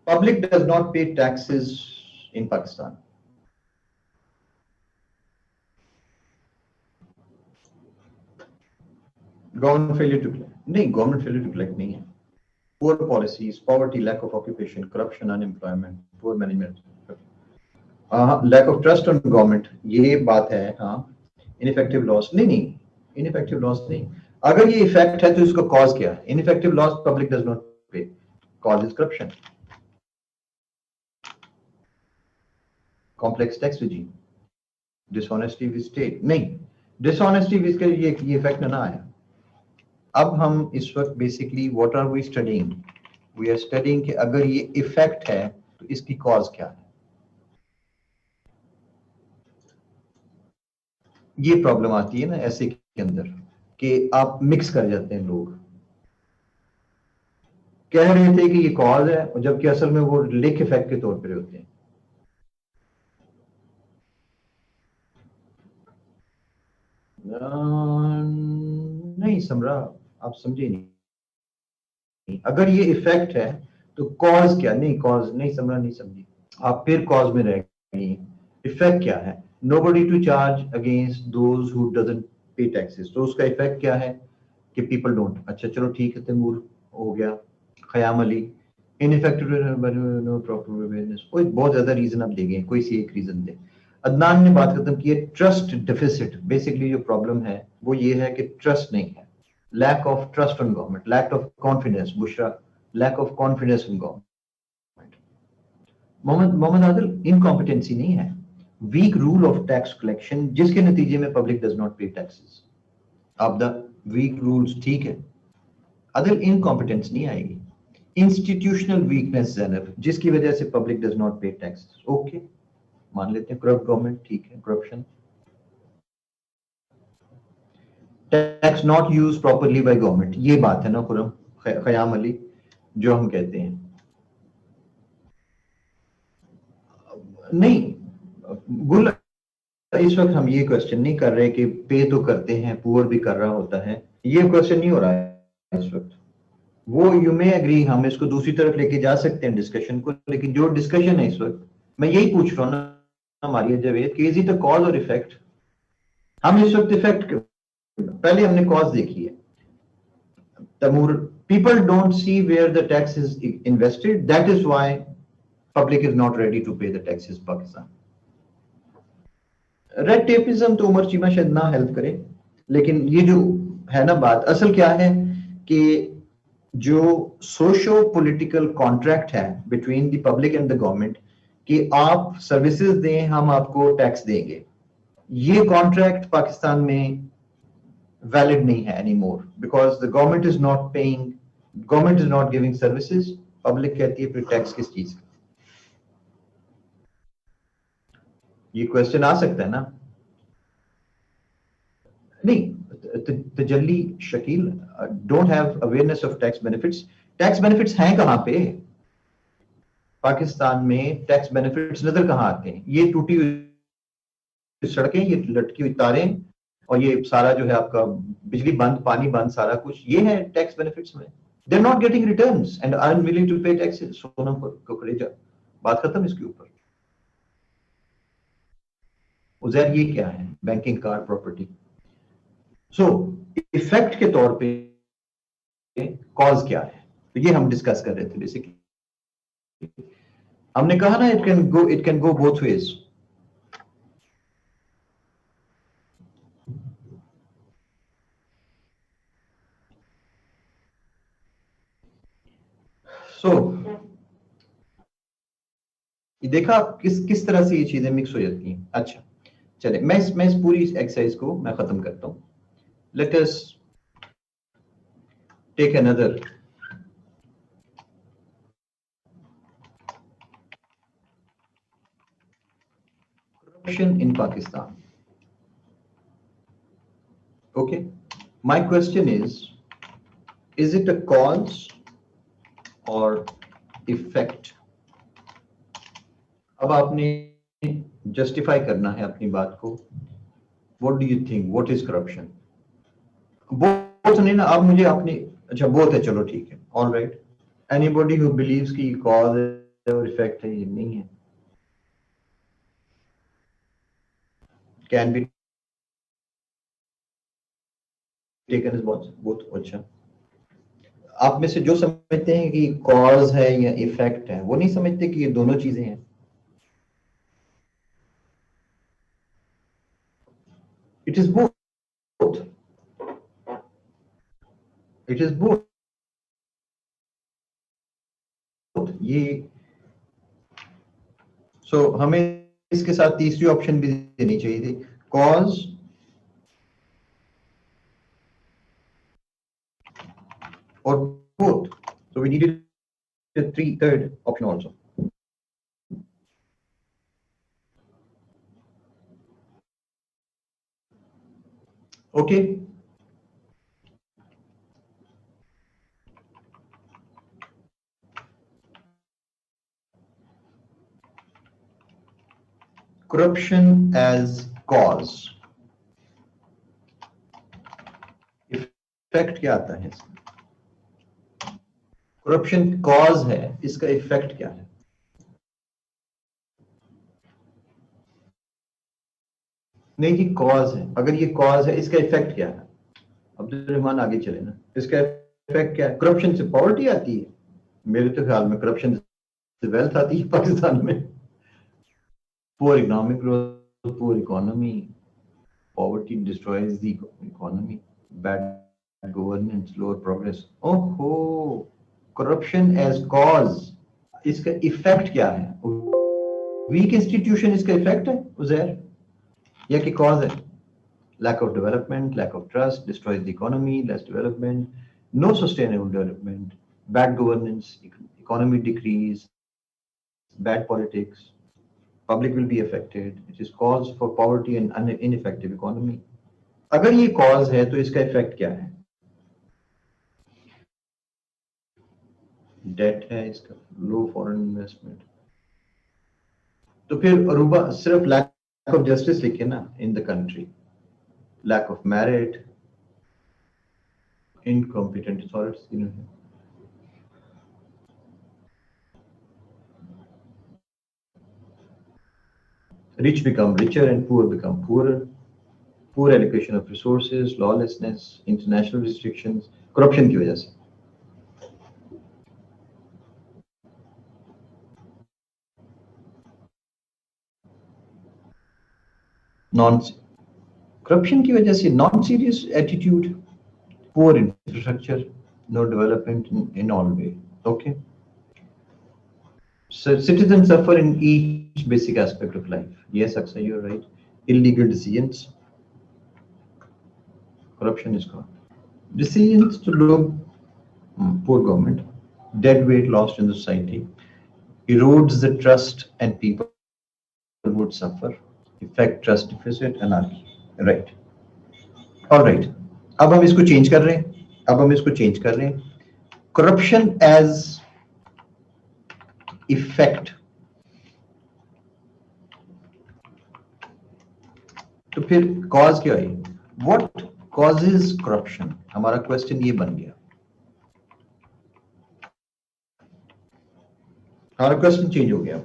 Public does not pay taxes in Pakistan. Government failure to collect. नहीं, government failure to collect नहीं है. Poor policies, poverty, lack of occupation, corruption, unemployment, poor management. Lack of trust on government, ये बात है. हाँ, ineffective laws नहीं, ineffective laws नहीं. अगर ये इफेक्ट है तो इसका कॉज क्या है? Ineffective laws, public does not pay. Cause is corruption. Complex tax regime, dishonesty with state, नहीं, dishonesty with ये इफेक्ट ना आया. अब हम इस वक्त basically what are we studying? We are studying कि अगर ये इफेक्ट है तो इसकी कॉज क्या है. ये प्रॉब्लम आती है ना ऐसे के अंदर कि आप मिक्स कर जाते हैं. लोग कह रहे थे कि ये कॉज है और जबकि असल में वो लिंक इफेक्ट के तौर पर होते हैं. नहीं समझा, आप समझे नहीं. अगर ये इफेक्ट है तो कॉज क्या? नहीं, कॉज नहीं समझा, नहीं समझी. आप फिर कॉज में रह गई. इफेक्ट क्या है? nobody to charge against those who doesn't pay taxes. तो उसका इफेक्ट क्या है कि people don't. अच्छा चलो ठीक है, तैमूर हो गया, Khayyam Ali, ineffective proper awareness, कोई बहुत ज्यादा रीजन आप देंगे, कोई सी एक रीजन दे. अदनान ने बात खत्म की है, ट्रस्ट डिफिसिट. बेसिकली जो प्रॉब्लम है वो ये है कि ट्रस्ट नहीं है, lack of trust on government, lack of confidence. Bushra, lack of confidence in government. Mohammad Adil, incompetency नहीं है, weak rule of tax collection जिसके नतीजे में public does not pay taxes. अब द वीक रूल्स ठीक है, अदर इनकॉम्पिटेंस नहीं आएगी. इंस्टीट्यूशनल वीकनेस ज़ैनब जिसकी वजह से public does not pay taxes. Okay, मान लेते हैं करप्ट गवर्नमेंट, ठीक है, corruption, tax not use properly by government. ये बात है ना खुरम, खयाम अली, जो हम कहते हैं नहीं, गुल, इस वक्त हम ये क्वेश्चन नहीं कर रहे कि पे तो करते हैं, पुअर भी कर रहा होता है, ये क्वेश्चन नहीं हो रहा है इस वक्त। वो यू मे एग्री, हम इसको दूसरी तरफ लेके जा सकते हैं डिस्कशन को, लेकिन जो डिस्कशन है इस वक्त मैं यही पूछ रहा हूँ ना मारिया जावेद कि इज इट अ कॉज और इफेक्ट। हम इस वक्त इफेक्ट, पहले हमने कॉज देखी है। Tamur, people don't see where the tax is invested, that is why public is not ready to pay the taxes Pakistan। Red tapism तो उमर चीमा शायद ना हेल्प करे, लेकिन ये जो है ना बात, असल क्या है कि जो सोशो पॉलिटिकल कॉन्ट्रैक्ट है between the public and the government कि आप सर्विसेज दें, हम आपको टैक्स देंगे, ये कॉन्ट्रैक्ट पाकिस्तान में वैलिड नहीं है any more, because the government is not paying, government is not giving services, public कहती है फिर टैक्स किस चीज का। ये क्वेश्चन आ सकता है ना। नहीं, Tajalli Shakeel don't have awareness of tax benefits. Tax benefits हैं कहां पे पाकिस्तान में? टैक्स बेनिफिट्स नजर कहां आते हैं? ये टूटी हुई सड़कें, ये लटकी हुई तारें, और ये सारा जो है आपका बिजली बंद, पानी बंद, सारा कुछ ये है टैक्स बेनिफिट्स में। They are not getting returns and are willing to pay taxes. Sonam Kukreja, बात खत्म इसके ऊपर। उजैर ये क्या है? Banking car property. So effect के तौर पे कॉज क्या है, तो ये हम डिस्कस कर रहे थे बेसिकली। हमने कहा ना it can go both ways. So ये देखा आप किस तरह से ये चीजें मिक्स हो जाती हैं। अच्छा चले, मैं इस पूरी एक्सरसाइज को मैं खत्म करता हूं। Let us take another. Corruption in Pakistan. Okay, my question is it a cause or effect? अब आपने जस्टिफाई करना है अपनी बात को। What do you think? What is corruption? Both नहीं ना, आप मुझे अपनी, अच्छा बोथ है, चलो ठीक है, all right. Anybody who believes कि कॉज है और इफेक्ट है, ये नहीं है, can be taken as both. अच्छा, आप में से जो समझते हैं कि कॉज है या इफेक्ट है, वो नहीं समझते कि ये दोनों चीजें हैं। It is both, it is both. ये हमें इसके साथ तीसरी ऑप्शन भी देनी चाहिए थी, कॉज और both. So we needed the third option also. Okay. Corruption as cause. Effect क्या आता है इसका? करप्शन कॉज है, इसका इफेक्ट क्या है? नहीं जी, कॉज है, अगर ये कॉज है, इसका इफेक्ट क्या है? अब्दुल रहमान आगे चले ना, इसका इफेक्ट क्या है? करप्शन से पॉवर्टी आती है, मेरे तो ख्याल में करप्शन से वेल्थ आती है पाकिस्तान में। Poor economic growth, poor economy, poverty destroys the economy, bad governance, lower progress. ओहो, करप्शन एज कॉज, इसका इफेक्ट क्या है? वीक इंस्टीट्यूशन इसका इफेक्ट है उजैर, या कि कॉज है? lack of development, lack of trust destroys the economy, less development, no sustainable development, bad governance, economy decrease, bad politics, public will be affected, which is cause for poverty and ineffective economy. अगर ये cause है तो इसका effect क्या है? Debt है इसका, low foreign investment, तो फिर अरूबा सिर्फ लैक ऑफ जस्टिस लिखे ना in the country, lack of merit, incompetent authorities, rich become richer and poor become poorer, poor allocation of resources, lawlessness, international restrictions, corruption की वजह से. नॉन करप्शन की वजह से non serious attitude, poor infrastructure, no development in all way. Okay. So citizens suffer in each basic aspect of life. Yes, Akshay, you're right. Illegal decisions, corruption is gone. Decisions to look poor government, dead weight lost in the society, erodes the trust and people would suffer, effect trust deficit, anarchy. Right. All right. अब हम इसको change कर रहे हैं. अब हम इसको change कर रहे हैं. Corruption as effect. तो फिर कॉज क्या है? What causes corruption? हमारा क्वेश्चन ये बन गया. हमारा क्वेश्चन चेंज हो गया.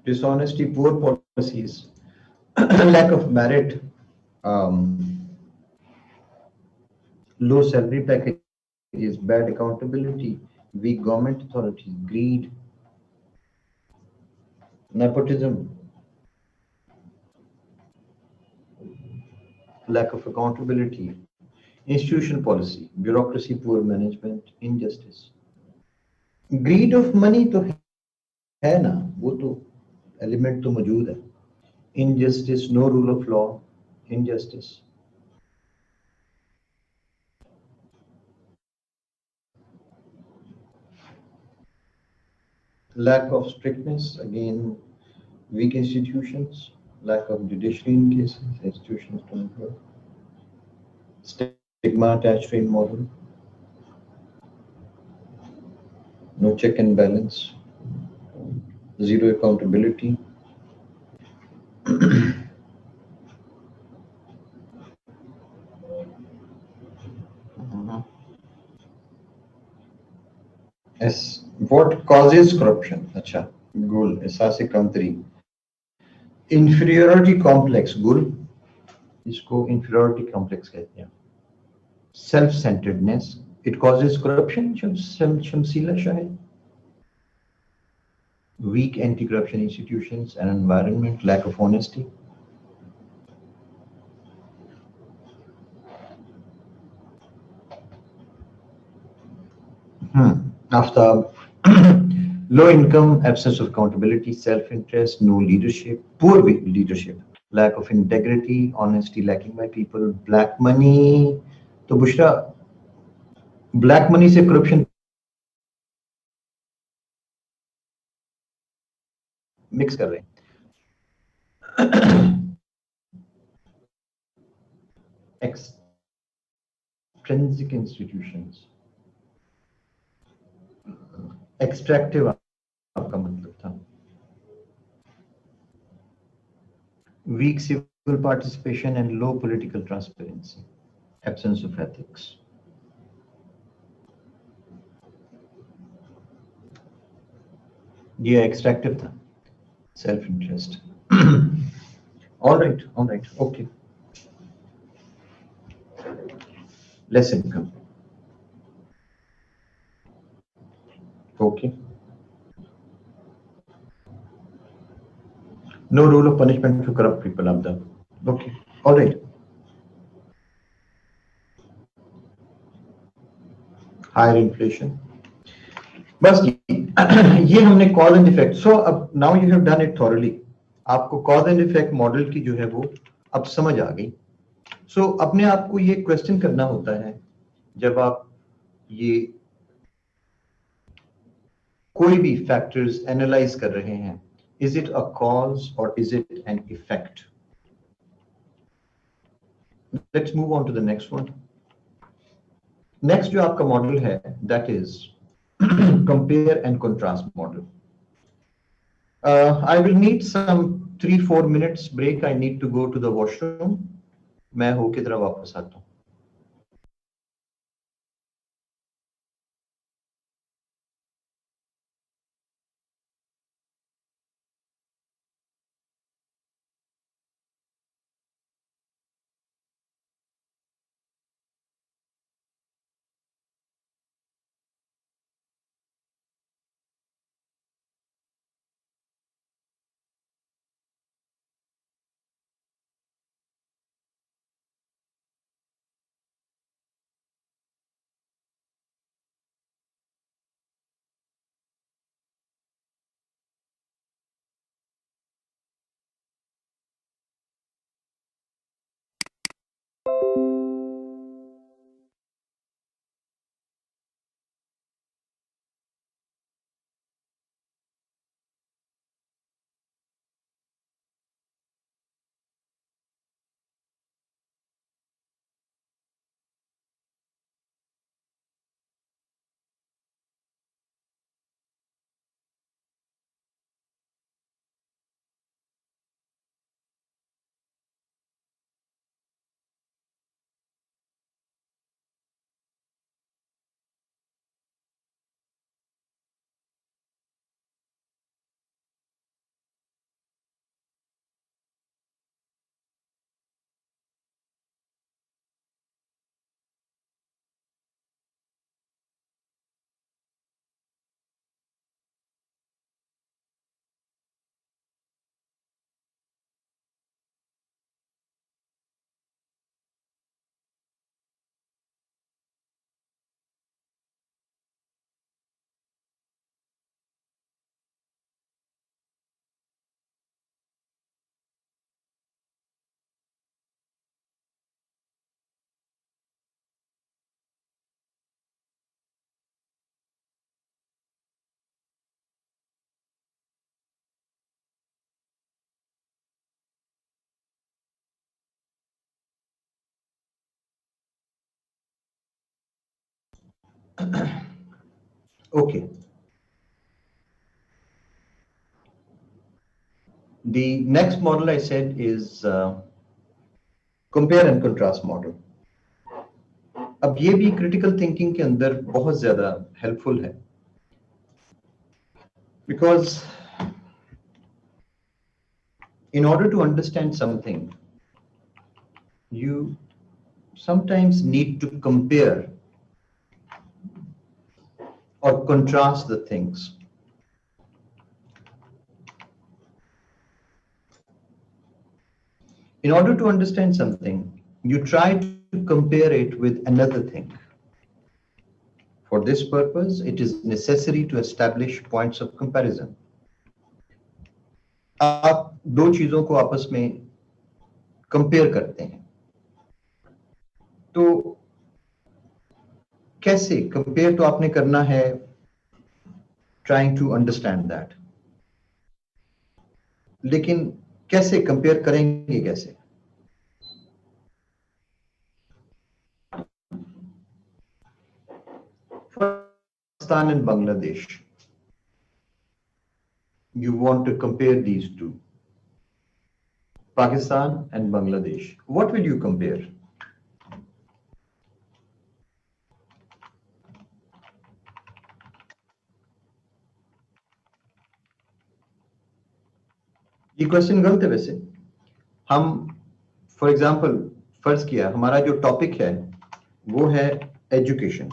Dishonesty, poor policies, lack of merit, low salary packages, bad accountability, weak government authorities, greed, nepotism, lack of accountability, institutional policy, bureaucracy, poor management, injustice. Greed of money तो है ना, वो तो एलिमेंट तो मौजूद है. Injustice, no rule of law, injustice. Lack of strictness, again, weak institutions, lack of judiciary in cases, institutions don't work. Stigma attached to immoral, no check and balance, zero accountability. Yes. What causes corruption? अच्छा, गुल एहसास कमतरी, inferiority complex, गुल इसको inferiority complex कहते हैं. Self-centeredness, it causes corruption. शमसीला शायद. Weak anti-corruption institutions and environment, lack of honesty. After low income, absence of accountability, self-interest, no leadership, poor leadership, lack of integrity, honesty lacking by people, black money. तो Bushra black money से corruption mix कर रहे हैं. Extrinsic institutions, extractive आपका मतलब था. Weak civil participation and low political transparency, absence of ethics. ये extractive था, self-interest. All right, okay. Less income. Okay. No rule of punishment for corrupt people, Abda. Okay. All right. Higher inflation. बस ये हमने cause and effect. So अब now you have done it thoroughly. आपको cause and effect model की जो है वो अब समझ आ गई. So अपने आप को ये क्वेश्चन करना होता है जब आप ये कोई भी फैक्टर्स एनालाइज कर रहे हैं, is it a cause or is it an effect? Let's move on to the next one. Next जो आपका मॉडल है that is compare and contrast model. I will need some 3-4 minutes break. I need to go to the washroom. मैं होके तरह वापस आता हूँ. Okay. The next model I said is compare and contrast model. अब ये भी critical thinking के अंदर बहुत ज़्यादा helpful है, because in order to understand something, you sometimes need to compare or contrast the things. In order to understand something, you try to compare it with another thing. For this purpose, it is necessary to establish points of comparison. आप दो चीजों को आपस में compare करते हैं, तो कैसे कंपेयर तो आपने करना है, ट्राइंग टू अंडरस्टैंड दैट, लेकिन कैसे कंपेयर करेंगे कैसे? Pakistan and Bangladesh, you want to compare these two, Pakistan and Bangladesh. What will you compare? ये क्वेश्चन गलत है वैसे. हम फॉर एग्जांपल फर्ज किया हमारा जो टॉपिक है वो है एजुकेशन.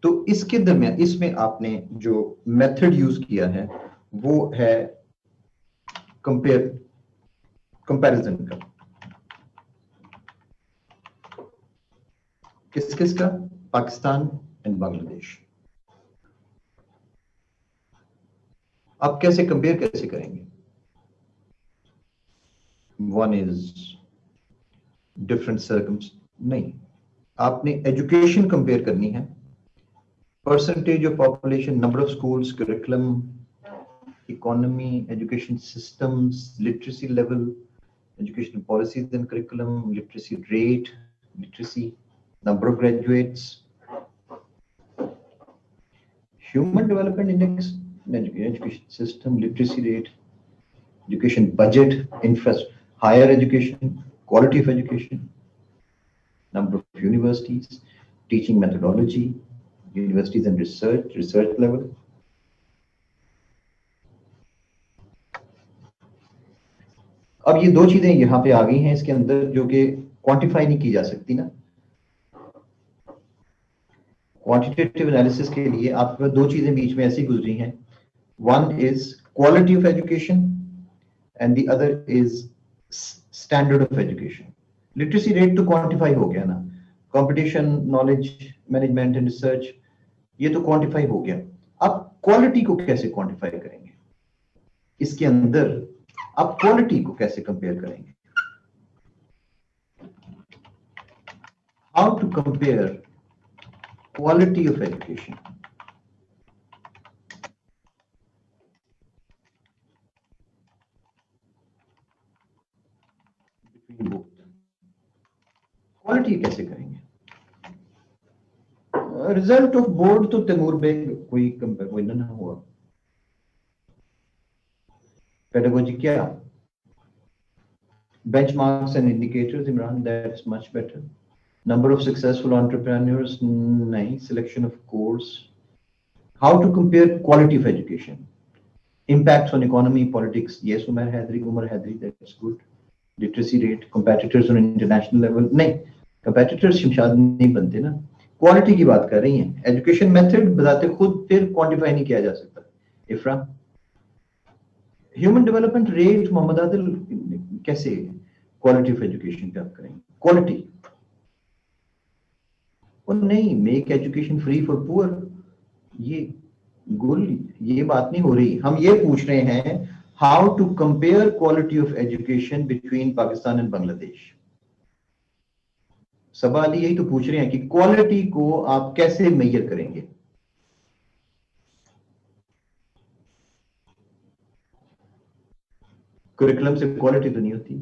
तो इसके दरमियान इसमें आपने जो मेथड यूज किया है वो है कंपैरिजन का. किस किस का? पाकिस्तान एंड बांग्लादेश. आप कैसे कंपेयर कैसे करेंगे? वन इज डिफरेंट सर्कम्स नहीं, आपने एजुकेशन कंपेयर करनी है, percentage of population, number of schools, curriculum, economy, education systems, literacy level, educational policies and curriculum, literacy rate, literacy, number of graduates, human development index, education system, literacy rate, education budget, higher education, quality of education, number of universities, teaching methodology, universities and research level. अब ये दो चीजें यहाँ पे आ गई हैं इसके अंदर जो कि क्वांटिफाई नहीं की जा सकती ना। क्वांटिटेटिव एनालिसिस के लिए आपके दो चीजें बीच में ऐसी गुजरी हैं, one is quality of education and the other is standard of education. Literacy rate तो क्वांटिफाई हो गया ना, competition, knowledge management and research, ये तो क्वांटिफाई हो गया। अब क्वालिटी को कैसे क्वांटिफाई करेंगे, इसके अंदर आप क्वालिटी को कैसे कंपेयर करेंगे? How to compare quality of education between both, quality कैसे करेंगे? रिजल्ट ऑफ बोर्ड तो तैमूर बेग कोई कंपेयर ना हुआ। पेडागोजी क्या? Benchmarks and indicators, Imran, that's much better. Number of successful entrepreneurs, nahi. Selection of course. How to compare quality of education? Impacts on economy, politics, yes, Umar Hadri, that's good. Literacy rate, competitors on international level, nahi. Competitors Shamshad नहीं बनते ना, quality की बात कर रही हैं। Education method बताते खुद फिर क्वांटिफाई नहीं किया जा सकता। Ifra, human development rate, Mohammad Adil, कैसे क्वालिटी ऑफ एजुकेशन पे आप करेंगे? क्वालिटी और नहीं, make education free for poor, ये गोल, ये बात नहीं हो रही। हम ये पूछ रहे हैं how to compare quality of education between Pakistan and Bangladesh. सवाल यही तो पूछ रहे हैं कि क्वालिटी को आप कैसे मेजर करेंगे? करिकुलम से क्वालिटी तो नहीं होती।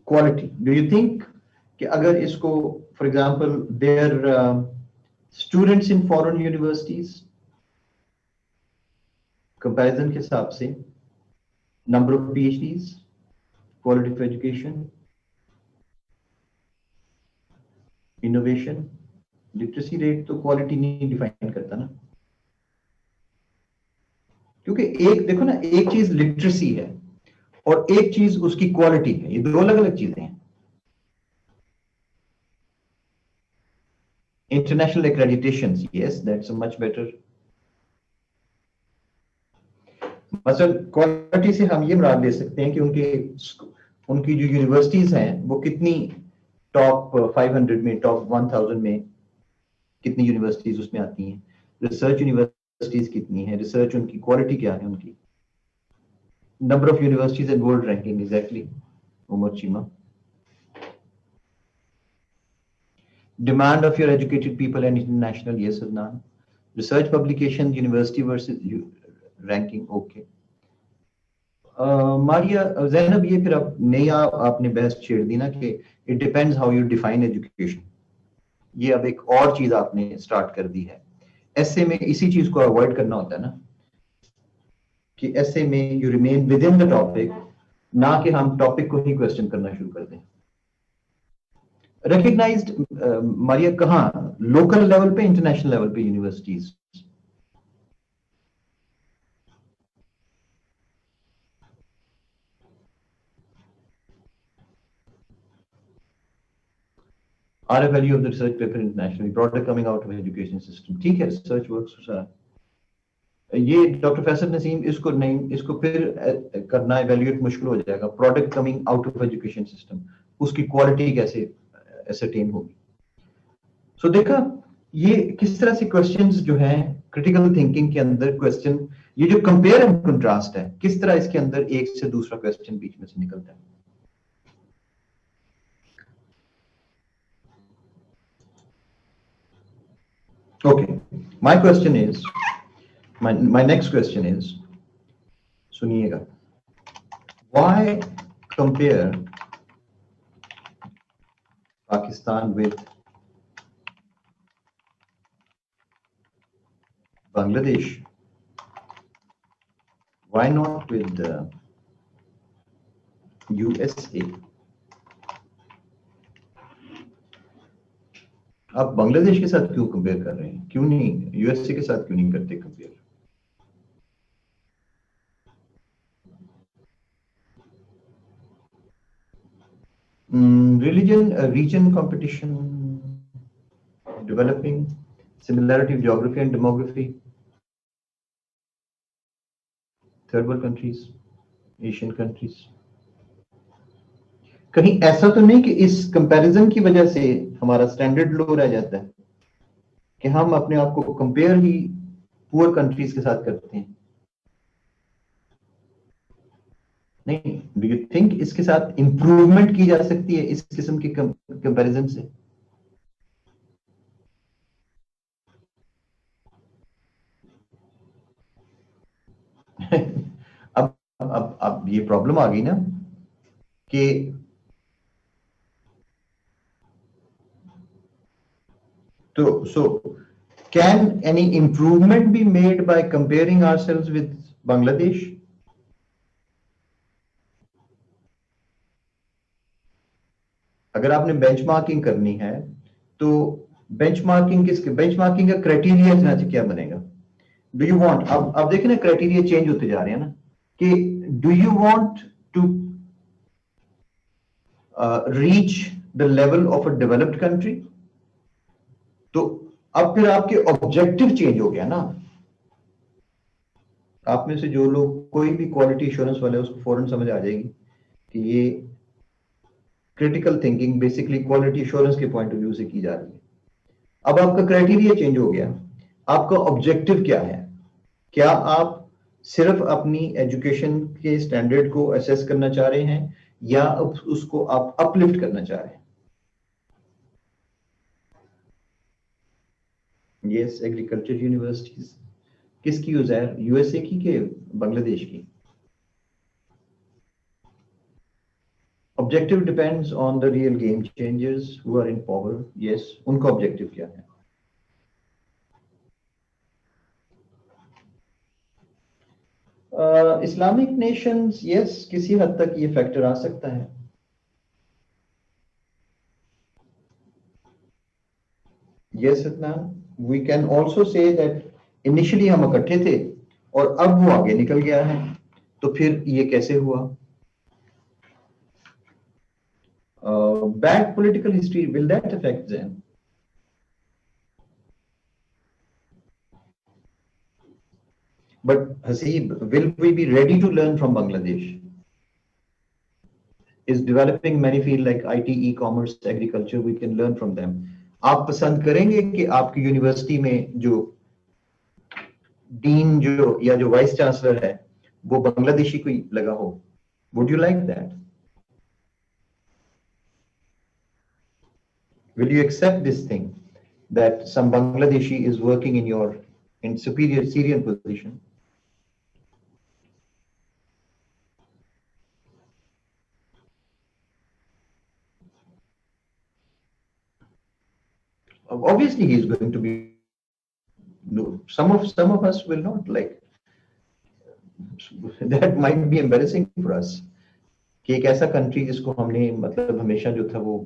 क्वालिटी, डू यू थिंक कि अगर इसको for example their students in foreign universities, comparison के हिसाब से number of PhDs, quality of education, innovation, literacy rate तो क्वालिटी नहीं डिफाइन करता ना, क्योंकि एक देखो ना, एक चीज लिटरेसी है और एक चीज उसकी क्वालिटी है, ये दो अलग अलग चीजें हैं। International accreditation, yes that's much better. मसलन क्वालिटी से हम ये मुराद ले सकते हैं कि उनकी जो यूनिवर्सिटीज हैं वो कितनी टॉप 500 में, टॉप 1000 में कितनी यूनिवर्सिटीज उसमें आती हैं, रिसर्च यूनिवर्सिटीज कितनी है, रिसर्च उनकी क्वालिटी क्या है, उनकी number of universities and world ranking, exactly Umar Cheema. Demand of your educated people and international, yes Adnan. Research publication, university versus ranking, okay. Maria Zainab, ये फिर अब नई आपने बहस छेड़ दी ना कि it depends how you define education. ये अब एक और चीज आपने स्टार्ट कर दी है। ऐसे में इसी चीज को अवॉइड करना होता है ना, कि ऐसे में you remain with in the topic, ना कि हम टॉपिक को ही क्वेश्चन करना शुरू कर दें। रिकग्नाइज्ड मारिया कहाँ, लोकल लेवल पे, इंटरनेशनल लेवल पे universities? Are a value of the research paper internationally, product coming out of education system, ठीक है, रिसर्च वर्क्स। ये डॉक्टर फैसल नसीम, इसको नहीं, इसको फिर करना इवैल्यूएट मुश्किल हो जाएगा। Product coming out of education system, उसकी क्वालिटी कैसे एसरटेन होगी? सो देखा, ये किस तरह से क्वेश्चंस जो हैं क्रिटिकल थिंकिंग के अंदर क्वेश्चन, ये जो कंपेयर एंड कंट्रास्ट है, किस तरह इसके अंदर एक से दूसरा क्वेश्चन बीच में से निकलता है। Okay, my next question is, सुनिएगा, why compare Pakistan with Bangladesh? Why not with the USA? आप बांग्लादेश के साथ क्यों कंपेयर कर रहे हैं? क्यों नहीं यूएसए के साथ क्यों नहीं करते compare? Religion, region competition, developing, similarity of geography and demography, third world countries, Asian countries. कहीं ऐसा तो नहीं कि इस कंपैरिजन की वजह से हमारा स्टैंडर्ड लो रह जाता है कि हम अपने आप को कंपेयर ही पुअर कंट्रीज के साथ करते हैं? नहीं, डू यू थिंक इसके साथ इंप्रूवमेंट की जा सकती है इस किस्म की कंपैरिजन से? अब ये प्रॉब्लम आ गई ना कि so can any improvement be made by comparing ourselves with Bangladesh? अगर आपने बेंचमार्किंग करनी है तो बेंचमार्किंग का क्राइटेरिया क्या बनेगा? डू यू वांट, अब देखिए ना क्राइटेरिया चेंज होते जा रहे हैं ना कि do you want to reach the level of a developed country? तो अब फिर आपके ऑब्जेक्टिव चेंज हो गया ना। आप में से जो लोग कोई भी क्वालिटी एश्योरेंस वाले उसको फौरन समझ आ जाएगी कि ये critical thinking basically quality assurance के पॉइंट ऑफ व्यू से की जा रही है। अब आपका क्राइटेरिया चेंज हो गया, आपका ऑब्जेक्टिव क्या है? क्या आप सिर्फ अपनी एजुकेशन के स्टैंडर्ड को असेस करना चाह रहे हैं या उसको आप अपलिफ्ट करना चाह रहे हैं? यस, एग्रीकल्चर यूनिवर्सिटीज किसकी यूजर, यूएसए की के बांग्लादेश की? Objective depends on the real game changers who are in power. Yes, उनका ऑब्जेक्टिव क्या है? इस्लामिक नेशंस, यस, किसी हद तक ये फैक्टर आ सकता है। Yes Adnan, we can also say that initially हम इकट्ठे थे और अब वो आगे निकल गया है, तो फिर ये कैसे हुआ? Bad political history, will that affect them? But Haseeb, will we be ready to learn from Bangladesh? Is developing many fields like IT, e-commerce, agriculture, we can learn from them. आप पसंद करेंगे कि आपकी यूनिवर्सिटी में जो dean जो या जो वाइस चांसलर है वो बांग्लादेशी कोई लगा हो? Would you like that? Will you accept this thing that some Bangladeshi is working in superior Syrian position? Obviously, he is going to be. No, some of us will not like. That might be embarrassing for us. कि एक ऐसा country जिसको हमने मतलब हमेशा जो था वो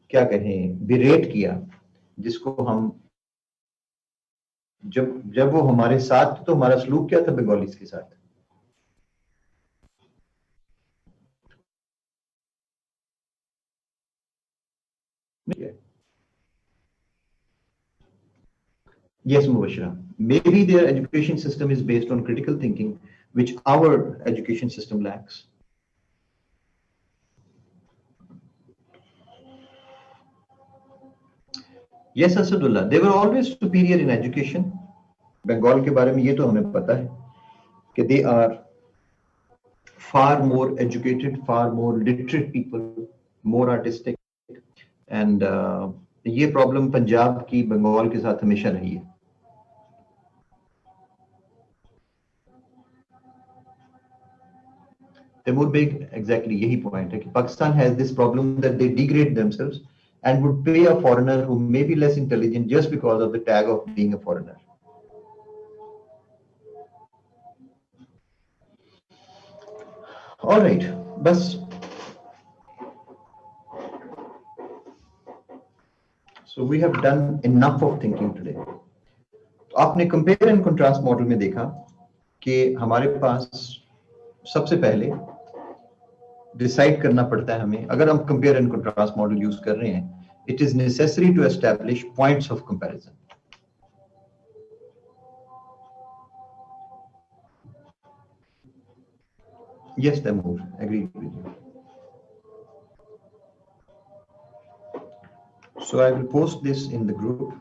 क्या कहें बिरेट किया, जिसको हम जब वो हमारे साथ, तो हमारा सलूक क्या था बंगालीज के साथ? Yes, Mubashira. Maybe their education system is based on critical thinking, which our education system lacks. Yes, Asadullah. They were always superior in education. Bengal के बारे में ये तो हमें पता है कि they are far more educated, far more literate people, more artistic, and ये प्रॉब्लम पंजाब की बंगाल के साथ हमेशा रही है। तैमूर बेग, एग्जैक्टली यही पॉइंट है कि Pakistan has this problem that they degrade themselves and would pay a foreigner who may be less intelligent just because of the tag of being a foreigner. All right, bas. So we have done enough of thinking today. तो आपने compare and contrast model में देखा कि हमारे पास सबसे पहले decide करना पड़ता है हमें, अगर हम compare and contrast model use कर रहे हैं, it is necessary to establish points of comparison. Yes, Taimur, agreed with you. So I will post this in the group.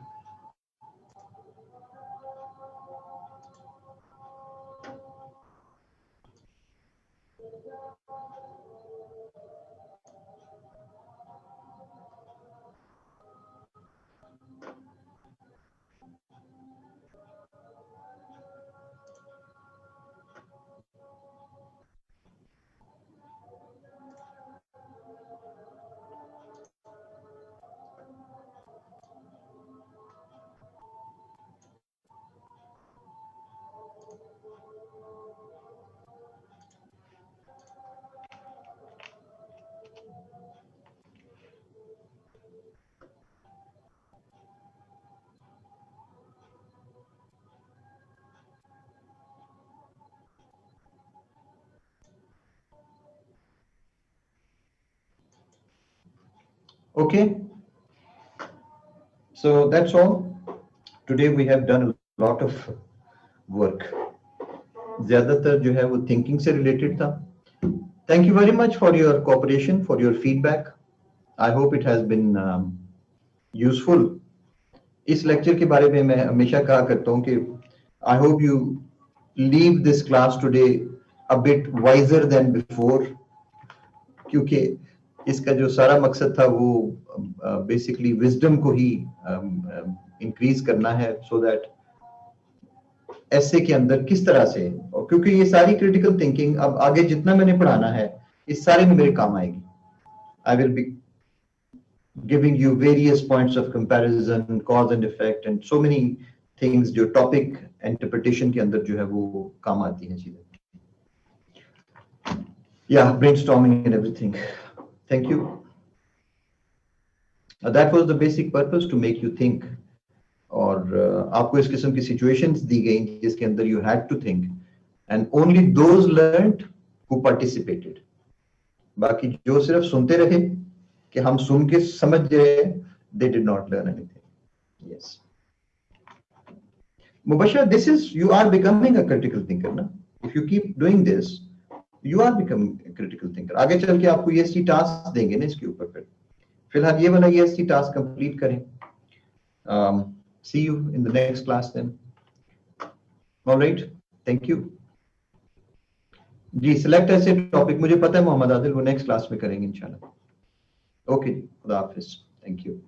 Okay, so that's all. Today we have done a lot of work. ज़्यादातर जो है वो thinking से related था. Thank you very much for your cooperation, for your feedback. I hope it has been useful. इस lecture के बारे में मैं हमेशा कहा करता हूँ कि I hope you leave this class today a bit wiser than before, क्योंकि इसका जो सारा मकसद था वो बेसिकली विजडम को ही इंक्रीज करना है, सो दैट ऐसे के अंदर किस तरह से, और क्योंकि ये सारी क्रिटिकल थिंकिंग अब आगे जितना मैंने पढ़ाना है इस सारे में मेरे काम आएगी. I will be giving you various points of comparison, cause and effect and so many things जो टॉपिक इंटरप्रिटेशन के अंदर जो है वो काम आती हैं चीजें. या brainstorming and everything. Thank you. That was the basic purpose, to make you think. और आपको इस किस्म की situations दी गई जिसके अंदर you had to think, and only those learned who participated. बाकी जो सिर्फ सुनते रहे कि हम सुन के समझ गए, they did not learn anything. Yes. Mubashir, this is, you are becoming a critical thinker, na? If you keep doing this, you are becoming a critical thinker. आगे चल के आपको EST टास्क देंगे ना इसके ऊपर. फिलहाल ये वाला EST टास्क कंप्लीट करें. See you in the next class then. All right, thank you. जी, select ऐसे टॉपिक, मुझे पता है मोहम्मद आदिल वो नेक्स्ट क्लास में करेंगे इंशाल्लाह. ओके, खुदा हाफिज. Thank you.